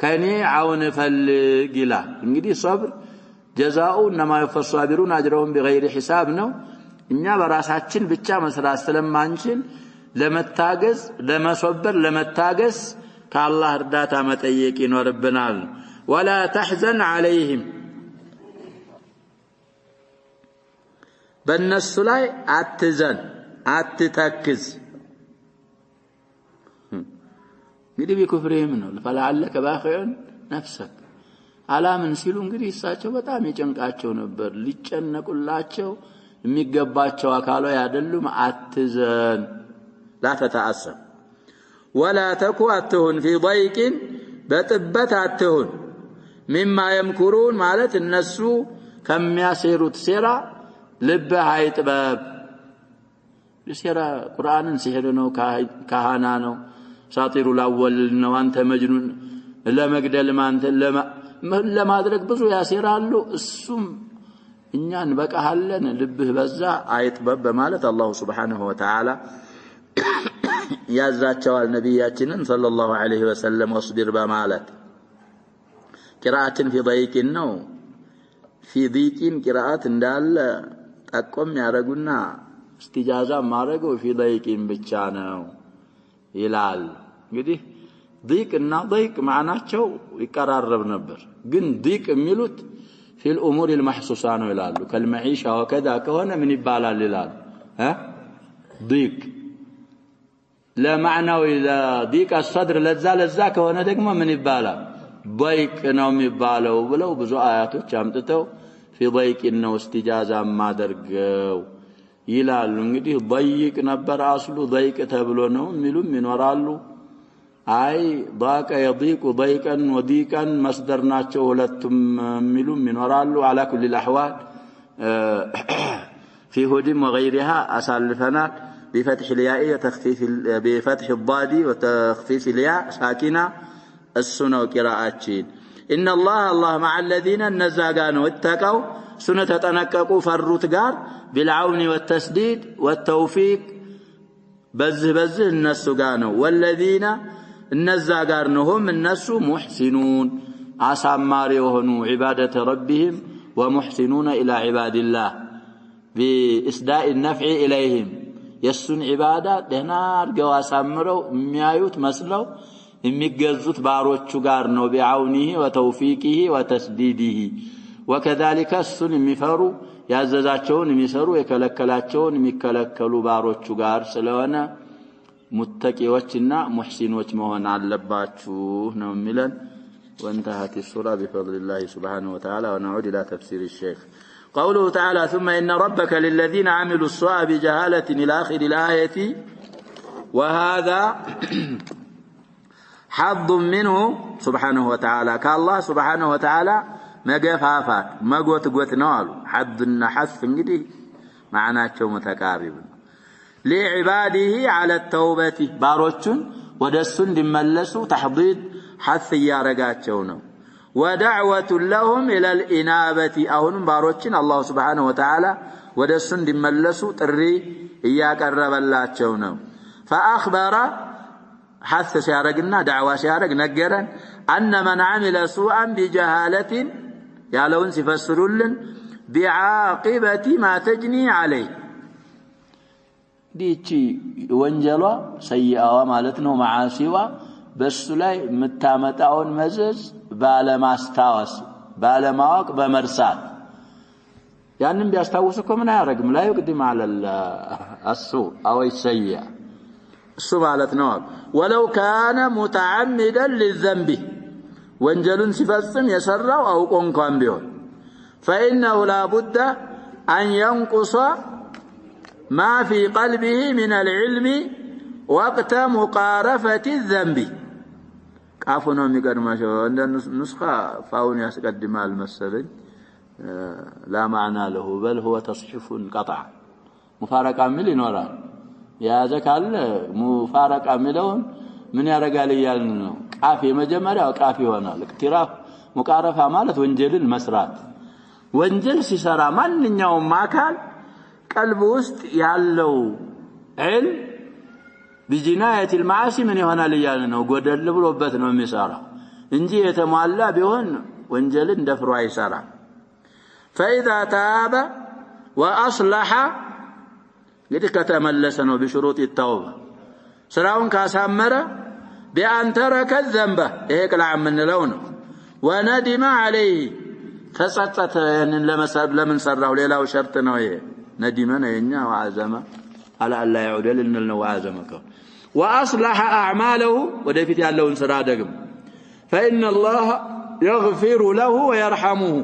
ከኔ አውን ፈልግ ይላል እንግዲህ ሰብር ጀዛኡ انما يفصابرون اجرهم بغير حساب ነው እኛ በራሳችን ብቻ መስራት ስለማንችል ለመታገዝ ለመሰበር ለመታገስ ከአላህ እርዳታ መጠየቅ ይኖርብናል ولا تحزن عليهم በእነሱ ላይ አትዘን አትተክዝ እንግዲህ ቢኩፍሪህም ነው فلعلك باخع نفسك አላምን ሲሉ እንግዲህ እሳቸው በጣም የጨንቃቸው ነበር ሊጨነቁላቸው የሚገባቸው አካሏ አይደሉም አትዘን لا تتعصب ولا تكو أتهن في ضيق بطبت أتهن مما يمكرون ማለት እነሱ ከሚያሰሩት ሴራ ልብህ አይጥበብ ሴራ ቁርአንን ሲሄድ ነው ካህና ነው ሳጢሩ ላወል ነው አንተ መጅኑን ለመግደል ማንተ ለማድረግ ብዙ ያሰራሉ እሱም እኛን በቃሃለን ልብህ በዛ አይጥበብ በማለት አላህ Subhanahu Wa Ta'ala ያዛቸዋል ነብያችንን ሰለላሁ ዐለይሂ ወሰለም ወስቢር በማለት ቂራአትን في ضيق ነው في ضيق ቂራአት እንዳለ ጠቆም ያረጉና እስቲጃዛ ማረገው في ضيق ብቻ ነው ይላል እንግዲህ ضيق እና ضيق ማዕናቸው ይቀራረብ ነበር ግን ضيق የሚሉት في الامور المحسوسه ነው ይላሉ ከልመዒሻ ወከዛ ከሆነ ምን ይባላል ይላሉ ضيق ለማዕናው ضيق الصدر ለዛ ከሆነ ደግሞ ምን ይባላል ضيق ነው የሚባለው ብለው ብዙ አያቶች አምጥተው في ضيق ነው استجازا ማደርገው ይላሉ እንግዲህ ضيق ነበር አስሉ ضيق ተብሎ ነው የሚሉም ይኖራሉ አይ ضاق يضيق ضيقا وضيقا مصدر ናቸው ሁለቱም የሚሉም ይኖራሉ على كل الاحوال في هدم وغيرها اسالفنا بفتح الياء وتخفيف بفتح الضاد وتخفيف الياء ساكنه السنه قراءتين ان الله مع الذين نزاغانوا اتقوا سنه تطنققوا فروت غار بالعون والتسديد والتوفيق بذ الناس غانوا والذين النزاغارنهم الناس محسنون አሳማሪ የሆኑ عباده ربهم ومحسنون الى عباد الله باسداء النفع اليهم የሱን ዒባዳ ደህና አርገው አሳምረው የሚያዩት መስለው የሚገዙት ባሮቹ ጋር ነው ቢዓውኒሂ ወተውፊቂሂ ወተስዲዲሂ ወከذلك እሱን የሚፈሩ ያዘዛቸውን የሚሰሩ የከለከላቸውን የሚከለከሉ ባሮቹ ጋር ስለሆነ ሙተቂዎችና ሙህሲኖች መሆን አለባችሁ ነው የሚለን وانتهت السورة بفضل الله سبحانه وتعالى ونعود إلى تفسير الشيخ قوله تعالى ثم إن ربك للذين عملوا السوء بجهالة إلى آخر الآية وهذا حظ منه سبحانه وتعالى كالله سبحانه وتعالى مغفافات مغوت نوال حظ النحس እንግዲህ ማዕናቸው متقارب لعباده على التوبة ባሮቹን ወደሱ እንዲመለሱ ተሕዲድ حث ያረጋቸው ነው ودعوة لهم إلى الإنابة أهون باروچين الله سبحانه وتعالى ودسن دملسو طري ياقرب اللهچو ነው فأخبر حث سيارغنا دعوة سيارغ نگرن أن من عمل سوءا بجهالة يالون سيفسرولن بعاقبة ما تجني عليه ዲቺ ወንጀሏ ሰይአዋ ማለት ነው ማዓሲዋ በሱ ላይ መታመጣውን መዘዝ ባለማስታወስ ባለማወቅ በመርሳት ያንን ቢያስታውስ እኮ ምን ያረግም ላይ ቅድም አለል አሱ አው ይሰያ እሱ ማለት ነው ولو كان متعمدا للذنب ወንጀሉን ሲፈጽም የሰራው አውቆ እንኳን ቢሆን فإنه لا بد أن ينقص ما في قلبه من العلم وقت مقارفة الذنب ቃፉ ነው የሚቀድማቸው እንደ ንስኻ ፋውን ያስቀድማል መሰለኝ لا معنى له بل هو تصحيف قطع مفارقة من ينورا يا زكال مفارقة ملون من يرجال يالنا قافي مجمرة وقافي هنا الاقتراف مقارفة مالت وانجل المسرات وانجل سيسرا ማንኛውም አካል ቀልብ ውስጥ ያለው علم بجناية المعاصي من يሆናል ይያልና ነው ጎደል ብሎበት ነው የሚሰራው እንጂ የተሟላ ቢሆን ወንጀልን ደፍሮ አይሰራ فإذا تاب وأصلح እንግዲህ ከተመለሰ ነው بشروط التوبة ስራውን ካሳመረ بأن ترك الذنب ይሄ ቅላዕ ምንለው ነው وندم عليه ተጸጸተ ለምን ሰራው ሌላው ሸርጥ ነው ይሄ ندم ነኛ وعزم على ألا يعود لنا وعزمك وأصلح أعماله ودفت ያለውን ስራ ደግሞ فإن الله يغفر له ويرحمه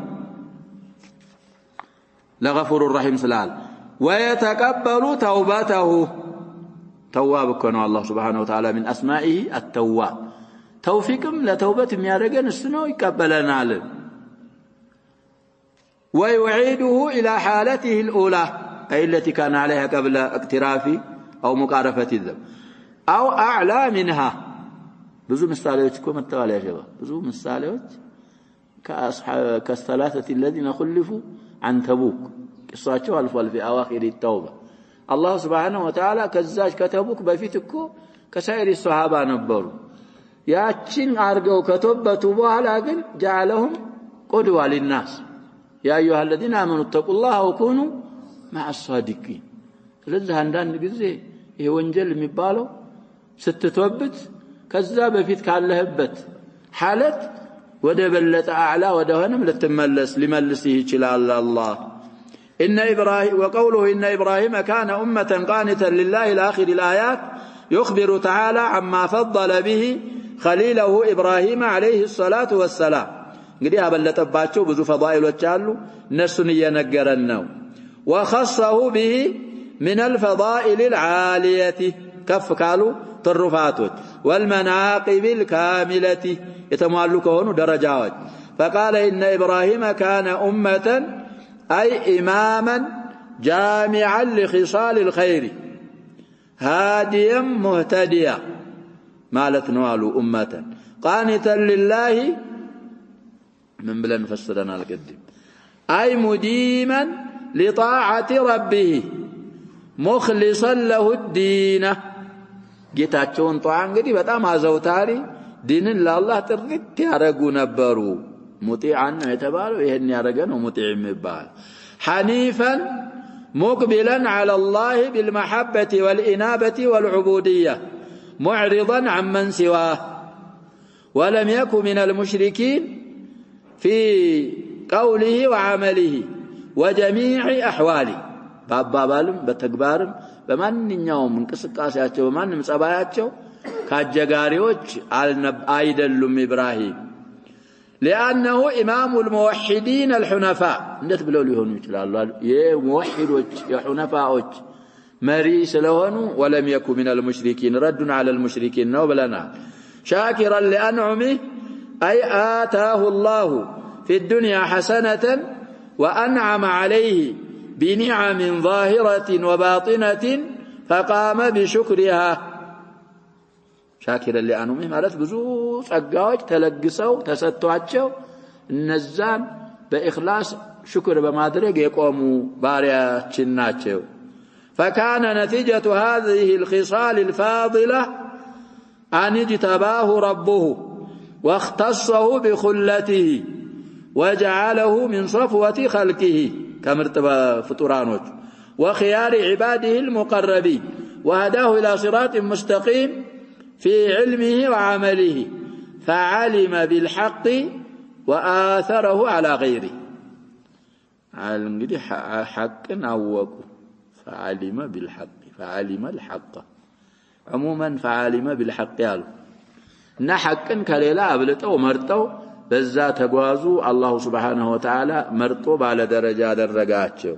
لغفور الرحيم سلال ويتقبل توبته تواب كن الله سبحانه وتعالى من أسمائه التواب توفيقم لتوبة የሚያደርገን እሱ ነው ይቀበለናል ويعيده إلى حالته الأولى أي التي كان عليها قبل اقتراف أو مقارفة الذنب أو أعلى منها ብዙ ምሳሌዎች እኮ መተዋል ያ ሸባ ብዙ ምሳሌዎች كالثلاثة الذين خلفوا عن تبوك قصاቸው አልፏል في أواخر التوبة الله سبحانه وتعالى ከዛች ከተቡክ በፊት እኮ ከሳይሪ ሱሐባ ነበሩ ያችን አርገው ከተወበቱ በኋላ ግን جعلهم قدوة للناس يا أيها الذين آمنوا اتقوا الله وكونوا مع الصادقين ስለዚህ አንዳንድ ጊዜ ይሄ ወንጀል የሚባለው ስትተወበት ከዛ በፊት ካለህበት حالت ወደ በለጠ አዕላ ወደ ሆነም ለተመለስ ሊመልስህ ይችላል الله إن إبراهيم وقوله إن إبراهيم كان أمة قانتا لله إلى آخر الآيات يخبر تعالى عما فضل به خليله إبراهيم عليه الصلاة والسلام እንግዲህ አበለጠባቸው ብዙ ፈዳኢሎች አሉ እነሱን እየነገረን ነው وخصه به من الفضائل العالية كف قالوا ترفاتوች والمناقب الكاملة يتمالو كونوا درجات فقال إن إبراهيم كان أمة أي إماما جامعا لخصال الخير هاديا مهتديا مالت نوالو أمة قانتا لله من بلن فسرنا القديم أي مديما لطاعة ربه مخلصا له الدين ጌታቸውን ጧዓ እንግዲህ በጣም አዘውታሪ ዲንን ለአላህ ጥርት ያረጉ ነበሩ ሙጢዓን የተባለው ይሄን ያረገ ነው ሙጢዕ የሚባል حنيفا مقبلا على الله بالمحبة والإنابة والعبودية معرضا عمن سواه ولم يكن من المشركين في قوله وعمله وجميع أحواله በአባባልም በተግባርም በማንኛውም እንቅስቃሴያቸው በማንንም ጸባያቸው ካጀጋሪዎች አይደሉም ኢብራሂም لأنه إمام الموحدين الحنفاء እንዴት ብለው ሊሆኑ ይችላሉ የሙወሂዶች የሁነፋዎች መሪ ስለሆኑ ولم يكن من المشركين رد على المشركين ነው ብለናል شاكرا لأنعمه أي آتاه الله في الدنيا حسنة وأنعم عليه بنعم ظاهرة وباطنة فقام بشكرها شاكرا لأنعمه ማለት ብዙ ጸጋዎች ተለግሰው ተሰጥቷቸው እነዛን በእخلاص شكر በማድረግ የቆሙ ባሪያችን ናቸው فكان نتيجة هذه الخصال الفاضلة أن اجتباه ربه واختصه بخلته وجعله من صفوة خلقه كمرتبة فطرانوች وخيار عباده المقربين وهداه إلى صراط مستقيم في علمه وعمله فعلم بالحق وآثره على غيره እንግዲህ حقን አወቁ فعلم بالحق فعلم الحق عموما فعلم بالحق ያሉ እና حقን ከሌላ አብልጠው መርጠው በዛ ተጓዙ አላህ Subhanahu Wa Ta'ala መርጦ ባለ ደረጃ አደረጋቸው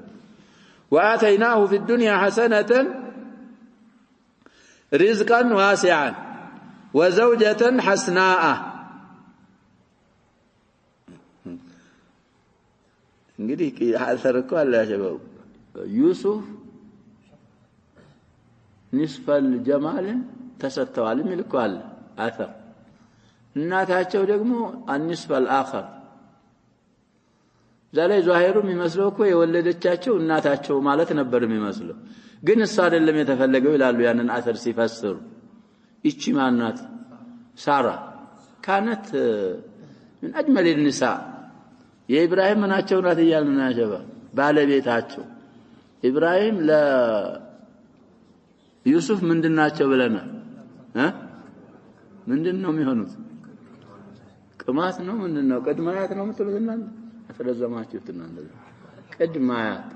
وآتيناه في الدنيا حسنة رزقا واسعا وزوجة حسناء እንግዲህ አሰር እኮ አለ ያሸበው ዩሱፍ ንስፈል ጀማልን ተሰጥተዋል የሚል እኮ አለ አሰር እናታቸው ደግሞ አንስፈል አኸር ዛሬ ዛሂሩ የሚመስለው እኮ የወለደቻቸው እናታቸው ማለት ነበር የሚመስለው ግን እሱ አይደለም የተፈለገው ይላሉ ያንን አሰር ሲፈስሩ እቺ ማናት ሳራ كانت من اجمل النساء የኢብራሂም ምናቸው ናት ይያልና ያጀባ ባለቤታቸው ኢብራሂም ለዩሱፍ ምንድናቸው ብለናል ምንድነው የሚሆኑት ቅማት ነው ምንድነው ቀድማያት ነው የምትሉትና አፈረዘማችሁትና እንደዛ ቀድማያት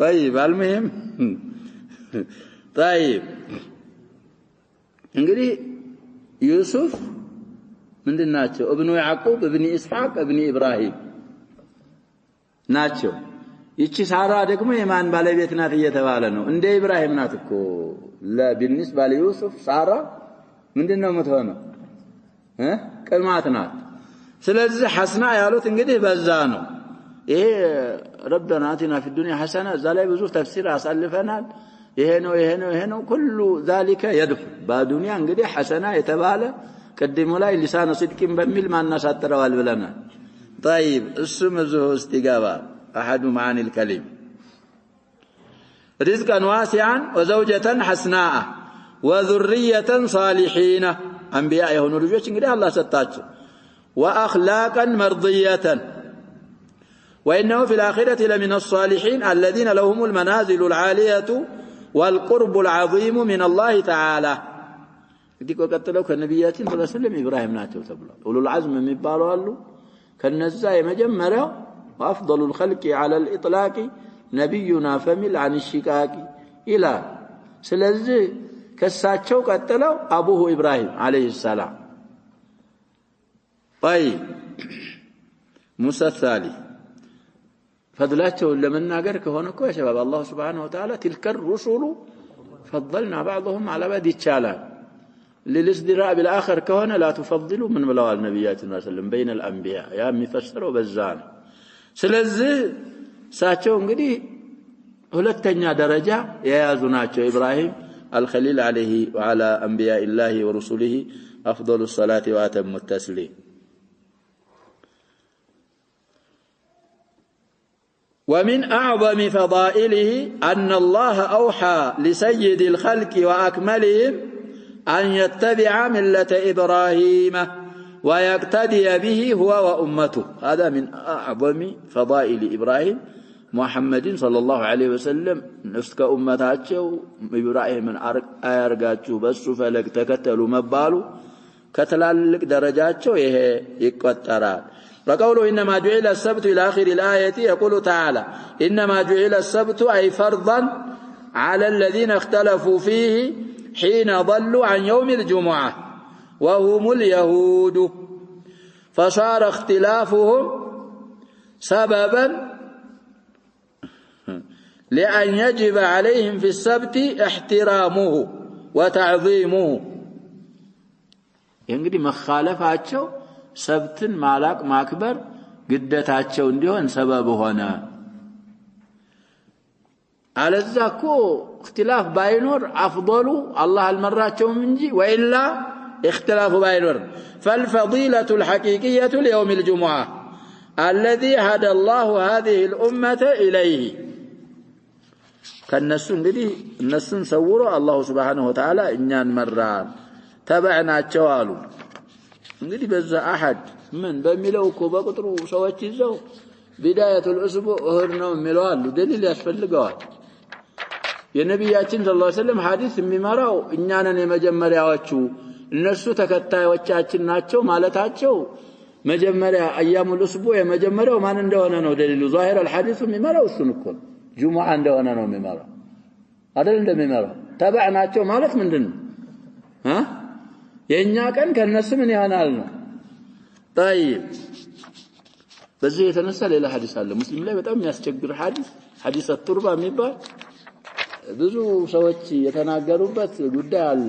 طيب المهم طيب እንግዲህ ዩሱፍ ምንድናቸው ابن ያዕቆብ ابن ኢስሐቅ ابن ኢብራሂም ናቸው ይቺ ሳራ ደግሞ የማን ባለቤት ናት እየተባለ ነው እንደ ኢብራሂም ናት እኮ ለቢልንስባ ለዩሱፍ ሳራ ምንድነው የምትሆነው ቅማት ናት ስለዚህ ሐስና ያሉት እንግዲህ በዛ ነው ይሄ ربنا آتنا في الدنيا حسنة زالي ብዙ ተፍሲር አሳልፈናል ይሄ ነው ሁሉ ذلك يدخل በዱንያ እንግዲህ ሐሰና የተባለ ቀድሞ ላይ ሊሳነ صدقን በሚል ማናሳጥረዋል ብለናል طيب اسم ذو استجابه احد معاني الكلم رزقا واسعا وزوجة حسناء وذرية صالحين انبياء يهون ልጆች እንግዲህ አላህ ሰጣቸው واخلاقا مرضية وانه في الاخره لمن الصالحين الذين لهم المنازل العاليه والقرب العظيم من الله تعالى ዲቆ ቀጥለው ከነቢያችን ሰለላሁ ኢብራሂም ናቸው ተብሏል ኡሉል ዐዝም የሚባሉ አሉ ከነዛ የመጀመሪያው وافضل الخلق على الاطلاق نبينا فمل عن الشقاق الى ስለዚህ ከሳቸው ቀጥለው አቡሁ ኢብራሂም አለይሂ ሰላም طيب موسى الثالث فضلاቸውን ለመናገር ከሆነ እኮ ሸባብ አላህ Subhanahu Wa Ta'ala تلك الرسل فضلنا بعضهم على بعض ይቻላል للازدراء بالاخر كهنا لا تفضلوا من بلوا النبيات صلى الله عليه وسلم بين الانبياء يا የሚፈስረው በዛን ስለዚህ ሳቸው እንግዲህ ሁለተኛ ደረጃ የያዙ ናቸው ኢብራሂም الخليل عليه وعلى انبياء الله ورسله افضل الصلاه واتم التسليم ومن اعظم فضائله ان الله اوحى لسيد الخلق واكملهم أن يتبع ملة إبراهيم ويقتدي به هو وأمته هذا من أعظم فضائل إبراهيم محمد صلى الله عليه وسلم نفسك أمتاتشو إبراهيم من أرقاتشو بس فلك تكتلوا مبالو كتلالك درجاتشو يكترات وقوله إنما جعل السبت إلى آخر الآية يقول تعالى إنما جعل السبت أي فرضا على الذين اختلفوا فيه حين ضلوا عن يوم الجمعة وهم اليهود فصار اختلافهم سببا لأن يجب عليهم في السبت احترامه وتعظيمه يعني مخالفاتቸው ሰብትን ማላቅ ማክበር ግዴታቸው እንዲሆን ሰበብ ሆነ አለዛኮ اختلاف باينور افضل الله المراچوم እንጂ والا اختلاف باينور فالفضيله الحقيقيه ليوم الجمعه الذي هدى الله هذه الامه اليه ከነሱ እንግዲህ እነሱን ሰውሮ አላህ Subhanahu Wa Ta'ala እኛን መራን ተበዕናቸው አሉ እንግዲህ በዛ አሐድ ምን በሚለው እኮ በቁጥሩ ሰዎች ይዘው ቢዳያቱል ኡስቡ እህር ነው የሚለው አሉ ደሊል ያስፈልገዋል የነቢያችን ሰለላሁ ዐለይሂ ወሰለም ሐዲስ የሚመራው እኛ ነን የመጀመሪያዎቹ እነሱ ተከታዮቻችን ናቸው ማለታቸው መጀመሪያ አያሙል ኡስቡ የመጀመሪያው ማን እንደሆነ ነው ደሊሉ ዛሂር الحديث የሚመራው እሱን እኮ ጁሙዓ እንደሆነ ነው የሚመራው አይደል እንደሚመራው ተባዕናቸው ማለት ምንድነው የኛ ቀን ከነሱ ምን ይሆናል ነው طيب በዚህ የተነሳ ሌላ ሐዲስ አለ ሙስሊም ላይ በጣም የሚያስቸግር ሐዲስ አጥሩባ የሚባል ብዙ ሰዎች የተናገሩበት ጉዳይ አለ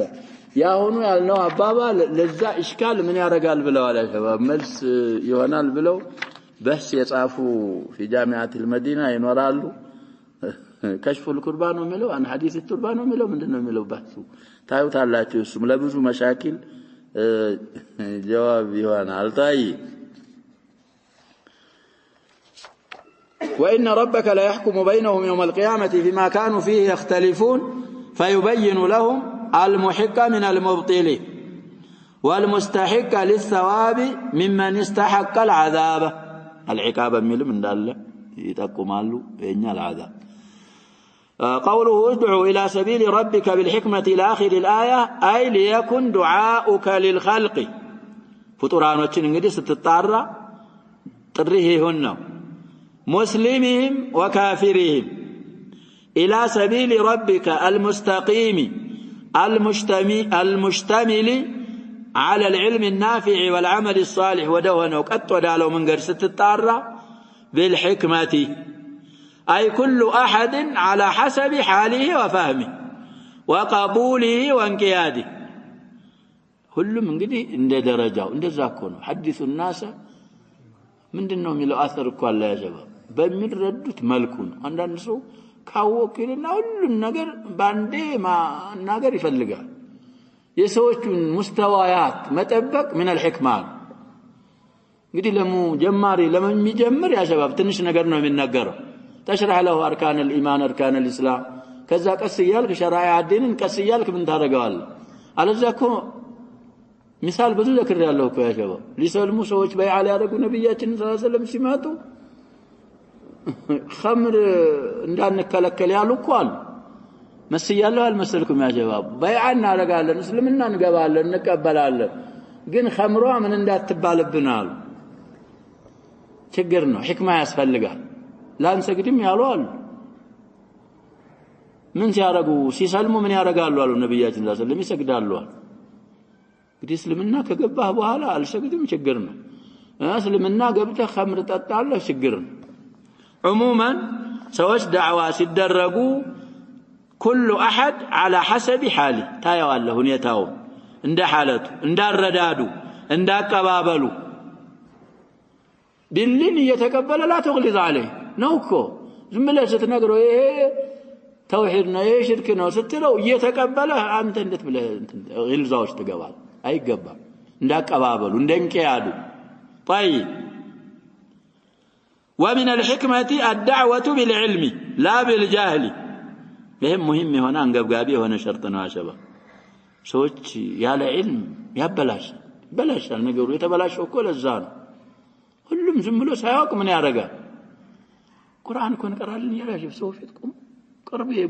ያሁኑ ያልነው አባባል ለዛ ኢሽካል ምን ያረጋል ብለው አላሸባብ መልስ ይሆናል ብለው بس يصافوا في جامعة المدينة ينورالو كشف القربان وملو عن حديث التربان وملو ምንድነው የሚለው بحث ታዩታላችሁ እሱም ለብዙ መሻኪል جواب ይሆናል طيب وإن ربك لا يحكم بينهم يوم القيامة فيما كانوا فيه يختلفون فيبين لهم المحق من المبطل والمستحق للثواب ممن استحق العذاب العقاب من الله يتقمالو بيننا العذاب قوله ادعو إلى سبيل ربك بالحكمة إلى آخر الآية أي ليكن دعاؤك للخلق فطرانوችን እንግዲህ ስትጣራ ጥሪህ ይሁንነው مسلمهم وكافرهم إلى سبيل ربك المستقيم المشتمل على العلم النافع والعمل الصالح ودونه قد ودالو من غير ستطارا بالحكمة أي كل أحد على حسب حاله وفهمه وقبوله وانقياده كل من قدي عند درجة عند ذاكونه حدث الناس ምንድነው የሚለው አثر እኮ አለ ያ ሸባብ በሚረዱት መልኩ ነው አንዳንድ ሰው ካወቀና ሁሉ ነገር ባንዴ ማናገር ይፈልጋል የሰዎችን ሙስተዋያት መጠበቅ من الحكمة እንግዲህ ለሙጀማሪ ለሚጀምር ያ ሸባብ ትንሽ ነገር ነው የሚናገረው تشرح له اركان الايمان اركان الاسلام ከዛ ቀስ ይያልክ ሸራዓ አዲንን ቀስ ይያልክ ምን ታረጋዋለህ አለዛ እኮ مثال ብዙ ذكر ያለው እኮ ያ ሸባብ ሊሰልሙ ሰዎች በይዓ ያደረጉ ነብያችን ሰለላሁ ዐለይሂ ወሰለም ሲመጡ خمر እንዳንከለከል ያሉ እኮ አሉ መስያለው አልመሰልኩም ያ ሸባብ በይዓ እናረጋለን እስልምና እንገባለን እንቀበላለን ግን خمሯ ምን እንዳትባልብን አሉ ችግር ነው ህክማ ያስፈልጋል ላንሰግድም ያሉ አሉ ምን ሲያረጉ ሲሰልሙ ምን ያረጋሉ አሉ ነብያችን ሰለላሁ ዐለይሂ ወሰለም ይሰግዳሉ እንግዲህ እስልምና ከገባህ በኋላ አልሰግድም ችግር ነው እስልምና ገብተህ خمر ጠጣለህ ችግር ነው عموما ሰዎች ዳዕዋ ሲደረጉ كل احد على حسب حاله ታያዋለህ ሁኔታው እንደ ሐለቱ እንዳረዳዱ እንዳቀባበሉ ዲልን እየተቀበለ لا تغلظ عليه ነውኮ ዝም ብለህ ስትነግረው ይሄ ተውሂድ ነው ይሄ ሽርክ ነው ስትለው እየተቀበለ አንተ እንዴት ብለህ ግልዛዎች ትገባለህ አይገባም እንዳቀባበሉ እንደንቀያዱ طيب ومن الحكمة الدعوة بالعلم لا بالجهل ይሄም مهم የሆነ አንገብጋቢ የሆነ ሸርጥ ነው አሸባ ሰዎች ያለ ዒልም ያበላሻል ነገሩ የተበላሸው እኮ ለዛ ነው ሁሉም ዝም ብሎ ሳያውቅ ምን ያረጋል ቁርአን እኮ እንቀራለን ያላሽፍ ሰው ፊትኩም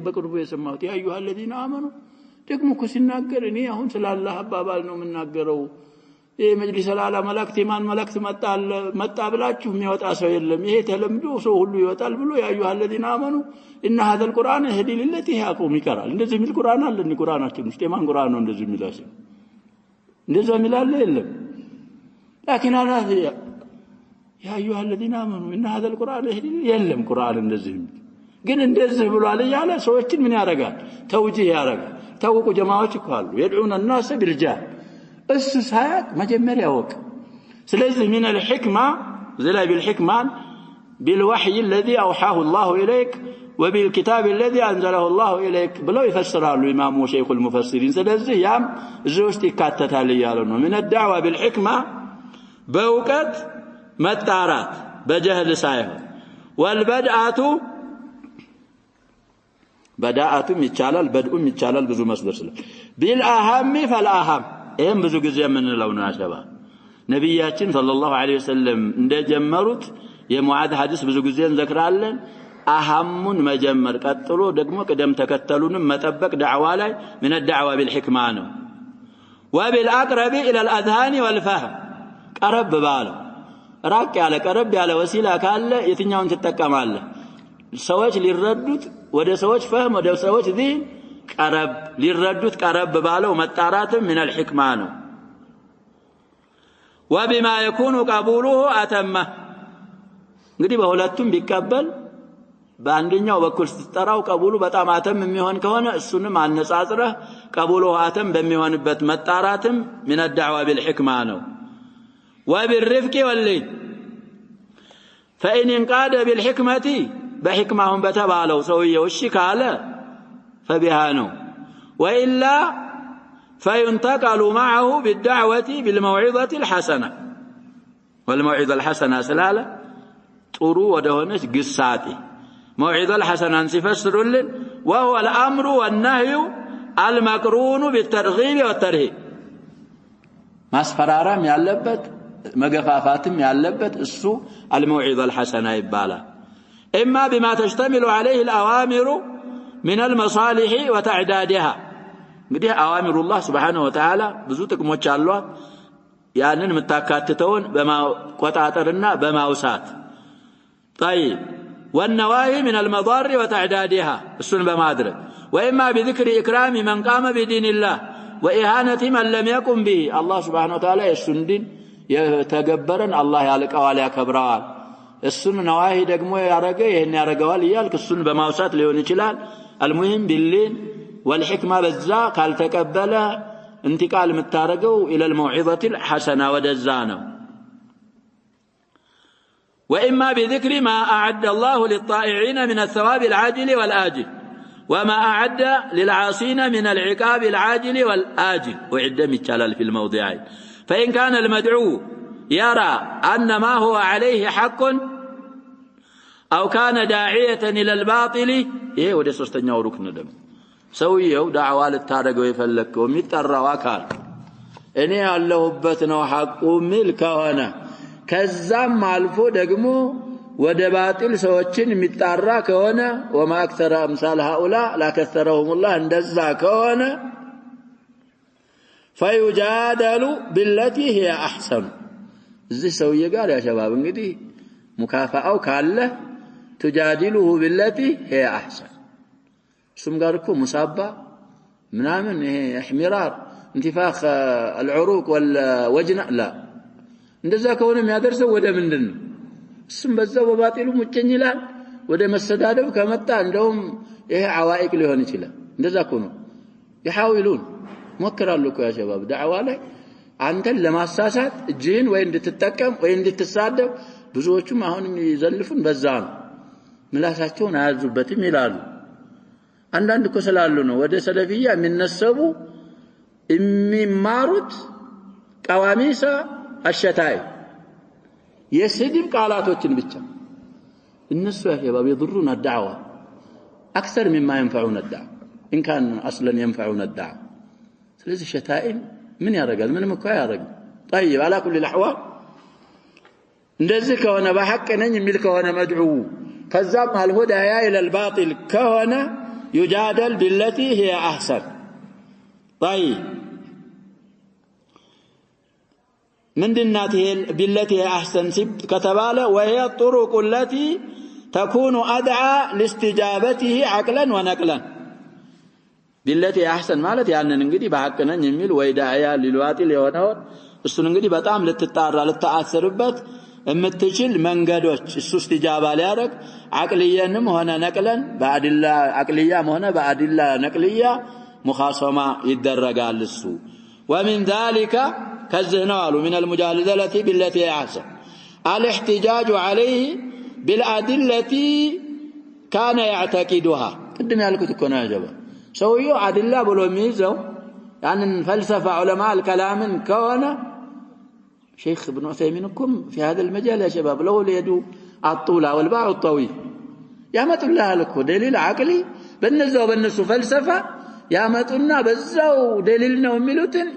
በቅርቡ የሰማሁት ያ አዩሃ الذين آمنوا ደግሞ እኮ ሲናገር እኔ አሁን ስላላህ አባባል ነው የምናገረው ይሄ መጅሊስ አላላ መላእክት የማን መላእክት መጣ ብላችሁ የሚወጣ ሰው የለም ይሄ ተለምዶ ሰው ሁሉ ይወጣል ብሎ ያ አዩሃ الذين آمنوا ان هذا القرآن يهدي للتي هي أقوم ይቀራል እንደዚህ የሚል ቁርአን አለ እንዴ ቁርአናችን ውስጥ የማን ቁርአን ነው እንደዚህ የሚላሽ እንደዛ የሚላል የለም لكن هذا يا ايها الذين آمنوا ان هذا القرآن يهدي የለም ቁርአን እንደዚህ ግን እንደዚህ ብሏል ያለ ሰዎችን ምን ያረጋል ተውጂህ ያረጋል ታውቁ ጀማዓዎች እኮ አሉ يدعون الناس بالرجال እሱ ሳያቅ መጀመሪያ ያወቅ ስለዚህ من الحكمة زلا بالحكمة بالوحي الذي أوحاه الله إليك وبالكتاب الذي أنزله الله إليك بلو يفسرها الإمام وشيخ المفسرين ስለዚህ ያም እዚህውስጥ ይካተታል ያለው ነው من الدعوة بالحكمة በእውቀት መጣራት በጀህል ሳይሆን والبدعة بداءتم ይቻላል بدኡም ይቻላል ብዙ መስደር ስለ بالأهم فالأهم ይሄም ብዙ ጊዜ የምንለው ነው አሸባ ነብያችን ሰለላሁ ዐለይሂ ወሰለም እንደጀመሩት የሙዓዝ ሐዲስ ብዙ ጊዜ እንዘክራለን አህሙን መጀመር ቀጥሎ ደግሞ ቀደም ተከተሉንም መጠበቅ ዳዕዋ ላይ من الدعوة بالحكمة ነው وبالأقرب إلى الأذهان والفهم ቀረብ ባለው ራቅ ያለ ቀረብ ያለ ወሲላ ካለ የትኛውን ትጠቀማለህ ሰዎች ሊረዱት ወደ ሰዎች فهم ወደ ሰዎች ذهن ቀረብ ሊረዱት ቀረብ ባለው መጣራትም من الحكمة ነው وبما يكون قبوله أتمه እንግዲህ በሁለቱም ቢቀበል በአንደኛው በኩል ስትጠራው ቀቡሉ በጣም አተም የሚሆን ከሆነ እሱንም አነጻጽረህ ቀቡሉ አተም በሚሆንበት መጣራትም من الدعوة بالحكمة ነው وبالرفق واللين فإن انقاد بالحكمة بحكمهم بتبالو سويه الشكالة فبهانو وإلا فينتقل معه بالدعوة بالموعظة الحسنة والموعظة الحسنة سلالة طرو ودهونش قصاتي موعظة الحسنة سفسر لن وهو الأمر والنهي المقرون بالترغيب والترهيب مسفرارم يالبت مغفافاتم يالبت السو الموعظة الحسنة يبالا إما بما تشتمل عليه الأوامر من المصالح وتعدادها እንግዲህ أوامر الله سبحانه وتعالى ብዙ ጥቅሞች አሏት ያንን መታካተተውን በማቆጣጠርና በማውሳት طيب والنواهي من المضار وتعدادها السن بمادرك وإما بذكر إكرام من قام بدين الله وإهانة من لم يقم به الله سبحانه وتعالى السندين يتجبرن الله يالك أوالي كبرال السن نواهي دقمو يارقه يهن يارقوال يالك السن بماوسات ليون يشلال المهم باللين والحكمة بالزا قال تقبل انتقال متارقه إلى الموعظة الحسنة ودزانه وإما بذكر ما أعد الله للطائعين من الثواب العاجل والآجل وما أعد للعاصين من العقاب العاجل والآجل وعد متشلل في الموضعين فإن كان المدعو يرى أن ما هو عليه حق أو كان داعية إلى الباطل إيه وده سوستنياو ركن دم سويو دعوة للتارق ويفلك ومترى وكال إني اللهبت نو حق ملك هنا كزام አልፎ ደግሞ ወደ ባጢል ሰዎችን የሚጣራ ከሆነ وما اكثر امثال هؤلاء لا كثرهم الله እንደዛ ከሆነ فيجادل بالتي هي احسن እዚህ ሰውዬ ጋር ያ ሸባብ እንግዲህ ሙካፋአው ካለ تجادله بالتي هي احسن እሱም ጋር እኮ ሙሳባ ምናምን ይሄ احمرار انتفاخ العروق والوجن لا እንደዛ ከሆነ የሚያደርሰው ወደ ምንድነው እሱም በዛው በባጢሉ ሙጭኝ ይላል ወደ መሰዳደብ ከመጣ እንደውም ይሄ عوائق ሊሆን ይችላል እንደዛ እኮ ነው ይحاولون ሞክራሉ እኮ ያ ሸባብ ዳዕዋ ላይ አንተን ለማሳሳት እጅህን ወይ እንድትጠቀም ወይ እንድትሳደብ ብዙዎቹም አሁንም ይዘልፉን በዛ ነው ምላሳቸውን አያዙበትም ይላሉ አንዳንድ እኮ ስላሉ ነው ወደ ሰለፊያ የሚነሰቡ የሚማሩት ቀዋሚሳ الشتائم يسدب قالاتوችን ብቻ الناس يا شباب يضرون الدعوة أكثر مما ينفعون الدعوة إن كان أصلا ينفعون الدعوة ስለዚህ الشتائم من ያረጋል ምንም እኮ ያረጋል طيب على كل الأحوال እንደዚህ ከሆነ በሐቅ ነኝ የሚል ከሆነ መድዑ ከዛም አልሁዳያ إلى الباطل ከሆነ يجادل بالتي هي أحسن طيب من دناته بالتي أحسن كتباله وهي الطرق التي تكون أدعى لاستجابته عقلا ونقلا بالتي أحسن مالت يعني ننقدي بحقنا نميل ويدعيا للواتل يونهون السننقدي بطعم للتطارى للتأثربت امتشل منقدوش السو استجابة ليارك عقليا هنا نقلا بعد الله عقليا هنا بعد الله نقليا مخاصمة يدرق على السو ومن ذلك كالزهنال من المجادلة بالتي أحسن الاحتجاج عليه بالأدلة كان يعتقدها قدم يالك تكون عجبا سويو أدلة بلو ميزو يعني فلسفة علماء الكلام كون شيخ ابن عثيمينكم في هذا المجال يا شباب لو ليدو الطولة والباع الطويل يا ما تقول لها لكو دليل عقلي بالنزو بالنسو فلسفة يا ما تقولنا بزو دليلنا وميلوتن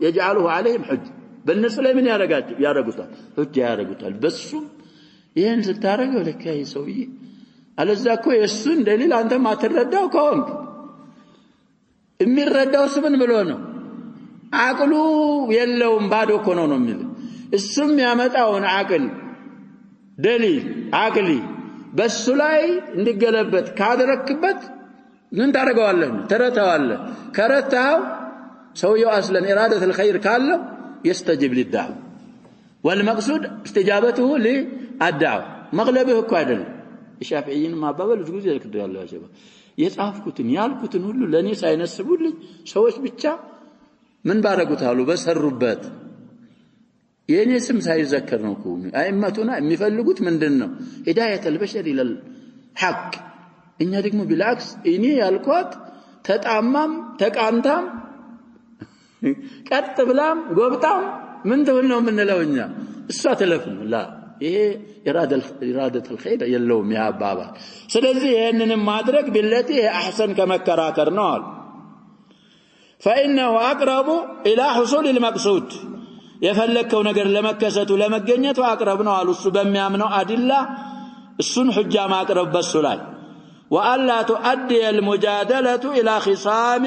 يجعله عليهم حج بالنسبة لمن يارقوتال حج يارقوتال بسهم ይሄን ስታረገው ለካ ይሰውይ አለዛኮ የሱን ደሊል አንተ ማትረዳው ከሆንክ የሚረዳውስ ምን ብሎ ነው አቅሉ የለውም ባዶ እኮ ነው የሚል እሱም ያመጣውን አቅል ደሊል አቅሊ በሱ ላይ እንዲገለበት ካደረክበት ምን ታረጋዋለህ ተረታዋለህ ከረታው سويو أصلا إرادة الخير كله يستجيب للدعوة والمقصود استجابته للدعوة مغلبه كادل الشافعيين ما بابل جوز يكدوا الله يا شباب يصافكوتن يالكوتن ሁሉ ለኔ ሳይነስቡልኝ ሰዎች ብቻ ምን ባረጉታሉ በሰሩበት የኔ ስም ሳይዘከር ነው እኮ አይመቱና የሚፈልጉት ምንድነው ሂዳየተል በሸር ኢለል ሐቅ እኛ ደግሞ ቢላክስ እኔ ያልኳት ተጣማም ተቃንታም ቀጥ ብላም ጎብጣም ምን ትሆን ነው የምንለውኛ እሷ ተለፍን ላ ይሄ ኢራደተል ኸይር የለውም ያባባ ስለዚህ ይሄንንም ማድረግ ቢለቲ አህሰን ከመከራከር ነው አሉ فإنه أقرب إلى حصول المقصود የፈለከው ነገር ለመከሰቱ ለመገኘቱ አቅረብ ነው አሉ እሱ በሚያምነው አድላ እሱን ሁጃ ማቅረብ በሱ ላይ وألا تؤدي المجادلة إلى خصام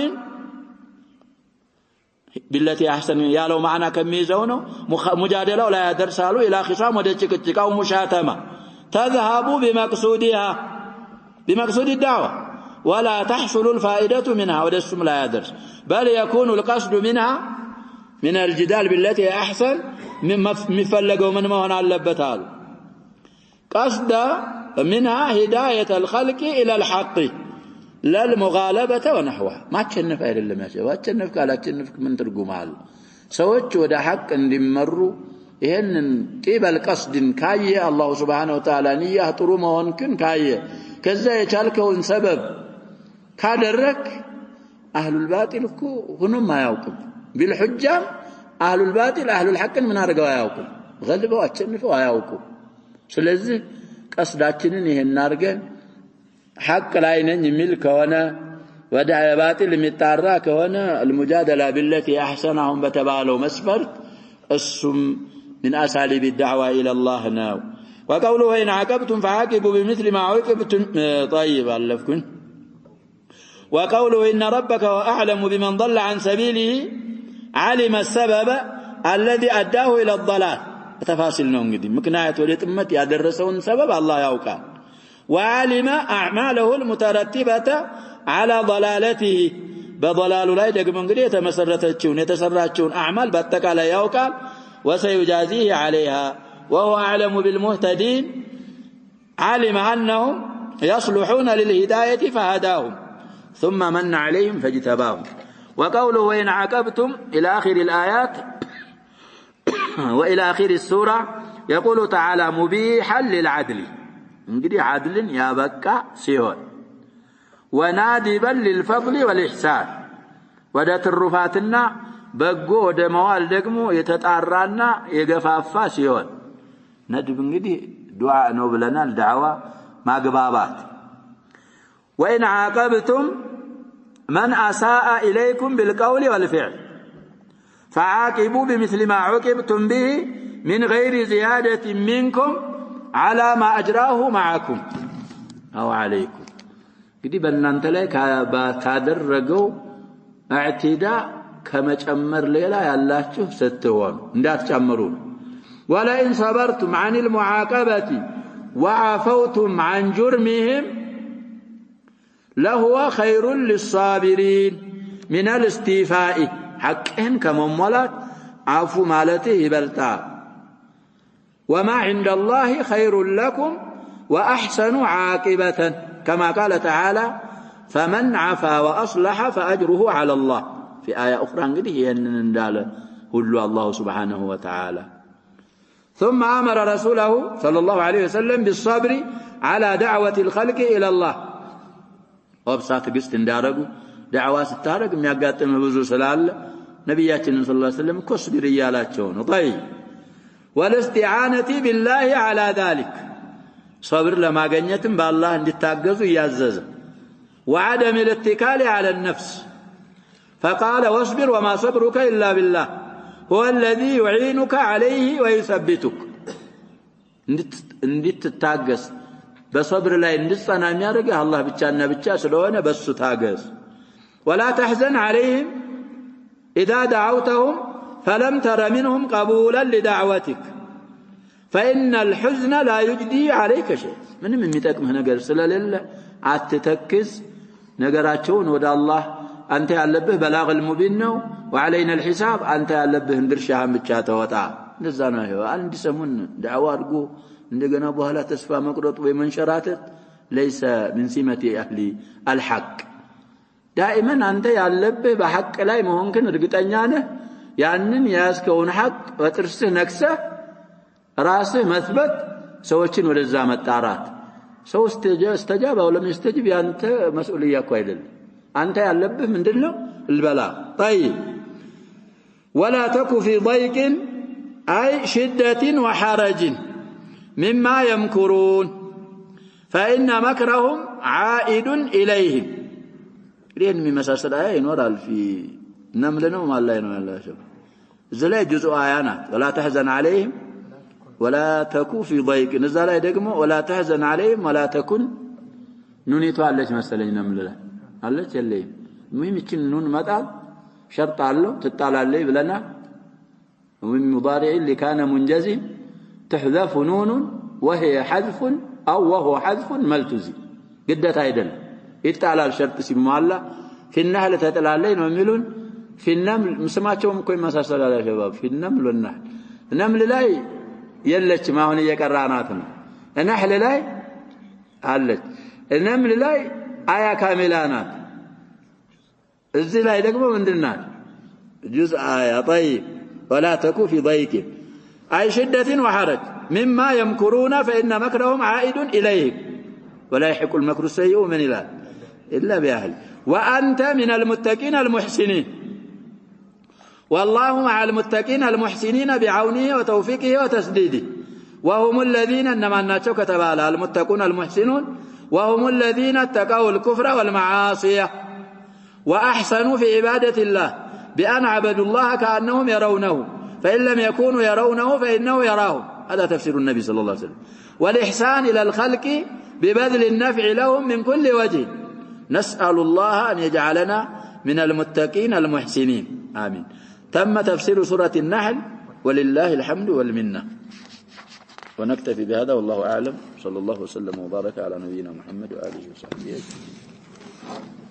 بالتي أحسن يالو معنا كميزونه مجادلة لا يدرسالو إلى خصام ودجكجك أو مشاتمة تذهب بمقصود الدعوة ولا تحصل الفائدة منها ودسم لا يدرس بل يكون القصد منها من الجدال بالتي أحسن مفلقوا من مهن اللبتال قصد منها هداية الخلق إلى الحق لا المغالبة ونحوها ما تشنف أهل الله ماشي واتشنف قال تشنف من ترجمال سوتش ودا حق اندمروا ይሄን ጢበል ቀስድን ካየ አላህ Subhanahu Wa Ta'ala ንያ ጥሩ መሆንክን ካየ ከዛ የቻልከውን ሰበብ ካደረክ አህሉል ባጢል እኮ ሁኑም አያውቁም ቢልሁጃም አህሉል ባጢል አህሉል ሐቅን ምን አድርገው አያውቁም ገልበው አቸንፈው አያውቁም ስለዚህ ቀስዳችንን ይሄን አድርገን ሐቅ ላይ ነኝ የሚል ከሆነ ወደ ባጢል የሚጣራ ከሆነ المجادله بالتي احسنهم በተባለው መስፈርት እሱም من أساليب الدعوة إلى الله ناو وقوله إن عاقبتم فعاقبوا بمثل ما عوقبتم طيب ألفكم وقوله إن ربك هو أعلم بمن ضل عن سبيله علم السبب الذي أداه إلى الضلال تفاصيل نونجدي مكناية ولتمت يدرسون سبب الله يوقع وعلم أعماله المترتبة على ضلالته بضلال لا يدق من قد يتسرتشون أعمال باتك على يوقع وسيجازيه عليها وهو أعلم بالمهتدين علم أنهم يصلحون للهداية فهداهم ثم من عليهم فاجتباهم وقوله وإن عاقبتم إلى آخر الآيات وإلى آخر السورة يقول تعالى مبيحا للعدل انجدي عدل يا بكى سيون ونادبا للفضل والإحسان ودات الرفاتنا በጎ ወደ መዋል ደግሞ የተጣራና የገፋፋ ሲሆን ነድብ እንግዲህ ዱዓ ነው ብለናል ዳዕዋ ማግባባት وإن عاقبتم من أساء إليكم بالقول والفعل فعاقبوا بمثل ما عوقبتم به من غير زيادة منكم على ما أجراه معكم أو عليكم እንግዲህ በእናንተ ላይ ካደረገው اعتداء ከመጨመር ሌላ ያላችሁ ስትሆኑ እንዳትጨምሩ ولئن صبرتم عن المعاقبة وعفوتم عن جرمهم لهو خير للصابرين من الاستيفاء حقهم كممولات عفو مالته يبلطا وما عند الله خير لكم وأحسن عاقبة كما قال تعالى فمن عفا وأصلح فأجره على الله في آية أخرى انقدي يندال هلو الله سبحانه وتعالى ثم أمر رسوله صلى الله عليه وسلم بالصبر على دعوة الخلق إلى الله وبسات قست اندارقوا دعوة ستارق ميقاتم بزو سلال نبياتنا صلى الله عليه وسلم كصبر ريالاتشون طيب والاستعانة بالله على ذلك صبر لما قنيتم بالله اندي تاقزوا يعزز وعدم الاتكال على النفس فقال واصبر وما صبرك إلا بالله هو الذي يعينك عليه ويثبتك اندي تتاقز بصبر لا اندسنا ميارقه الله بيتشانا بيتشا سلوانا بس تاقز ولا تحزن عليهم إذا دعوتهم فلم تر منهم قبولا لدعوتك فإن الحزن لا يجدي عليك شيء من ميتاكمه نقر سلال الله عتتكز نقراتشون ودا الله أنت يالبه بلاغ المبين نو وعلينا الحساب أنت يالبه اندرشاهم بتشاته وطا نزانا هو عندي سمون دعوارقو عندنا ابوها لا تسفى مقرط ومنشراتت ليس من سمة أهل الحق دائما أنت يالبه بحق لا ممكن رقتنيانه ያንን ያስከውን ሐቅ በጥርስህ ነክሰህ ራስህ መስበት ሰዎችን ወደዛ መጣራት ሰው استجاب او لم يستجب ያንተ መስኡልያ እኮ አይደለም አንተ ያለብህ ምንድነው البلاغ طيب ولا تك في ضيق اي شده وحرج مما يمكرون فان مكرهم عائد اليهم لين ممساسل ايه ينورال في نمل ነው ማን ላይ ነው ያላቸው زلا جزء آيانات ولا تحزن عليهم ولا تكو في ضيق نزل ላይ ደግሞ ولا تحزن عليهم ولا تكن ኑኒቷ አለች መሰለኝ ነምል ላይ አለች የለይም ሙሂም እቺን ኑን መጣል شرط አለው ትጣላለይ ብለና ومن مضارع اللي كان منجزم تحذف نون وهي حذف او وهو حذف ملتزم قدت አይደለም ይጣላል شرط ሲሟላ في النحل ተጣላለይ ነው የሚሉን في النمل مسماچوم እኮ ይመሳሰላል يا شباب في النمل والنحل النمل ላይ የለችም አሁን እየቀራናት ነው النحل ላይ አለች النمل ላይ አያ ካሚላ ናት እዚህ ላይ ደግሞ ምንድናት جزء آية طيب ولا تكو في ضيق أي شدة وحرج مما يمكرون فإن مكرهم عائد إليهم ولا يحق المكر السيء من إله إلا بأهل وأنت من المتقين المحسنين والله مع المتقين المحسنين بعونه وتوفيقه وتسديده وهم الذين انما ناتشو كتبالا المتقون المحسنون وهم الذين اتقوا الكفر والمعاصي واحسنوا في عباده الله بان عبدوا الله كانهم يرونه فان لم يكونوا يرونه فانه يراهم هذا تفسير النبي صلى الله عليه وسلم والاحسان الى الخلق ببذل النفع لهم من كل وجه نسال الله ان يجعلنا من المتقين المحسنين آمين تم تفسير سورة النحل ولله الحمد والمنة ونكتفي بهذا والله أعلم صلى الله وسلم وبارك على نبينا محمد وآله وصحبه أجمعين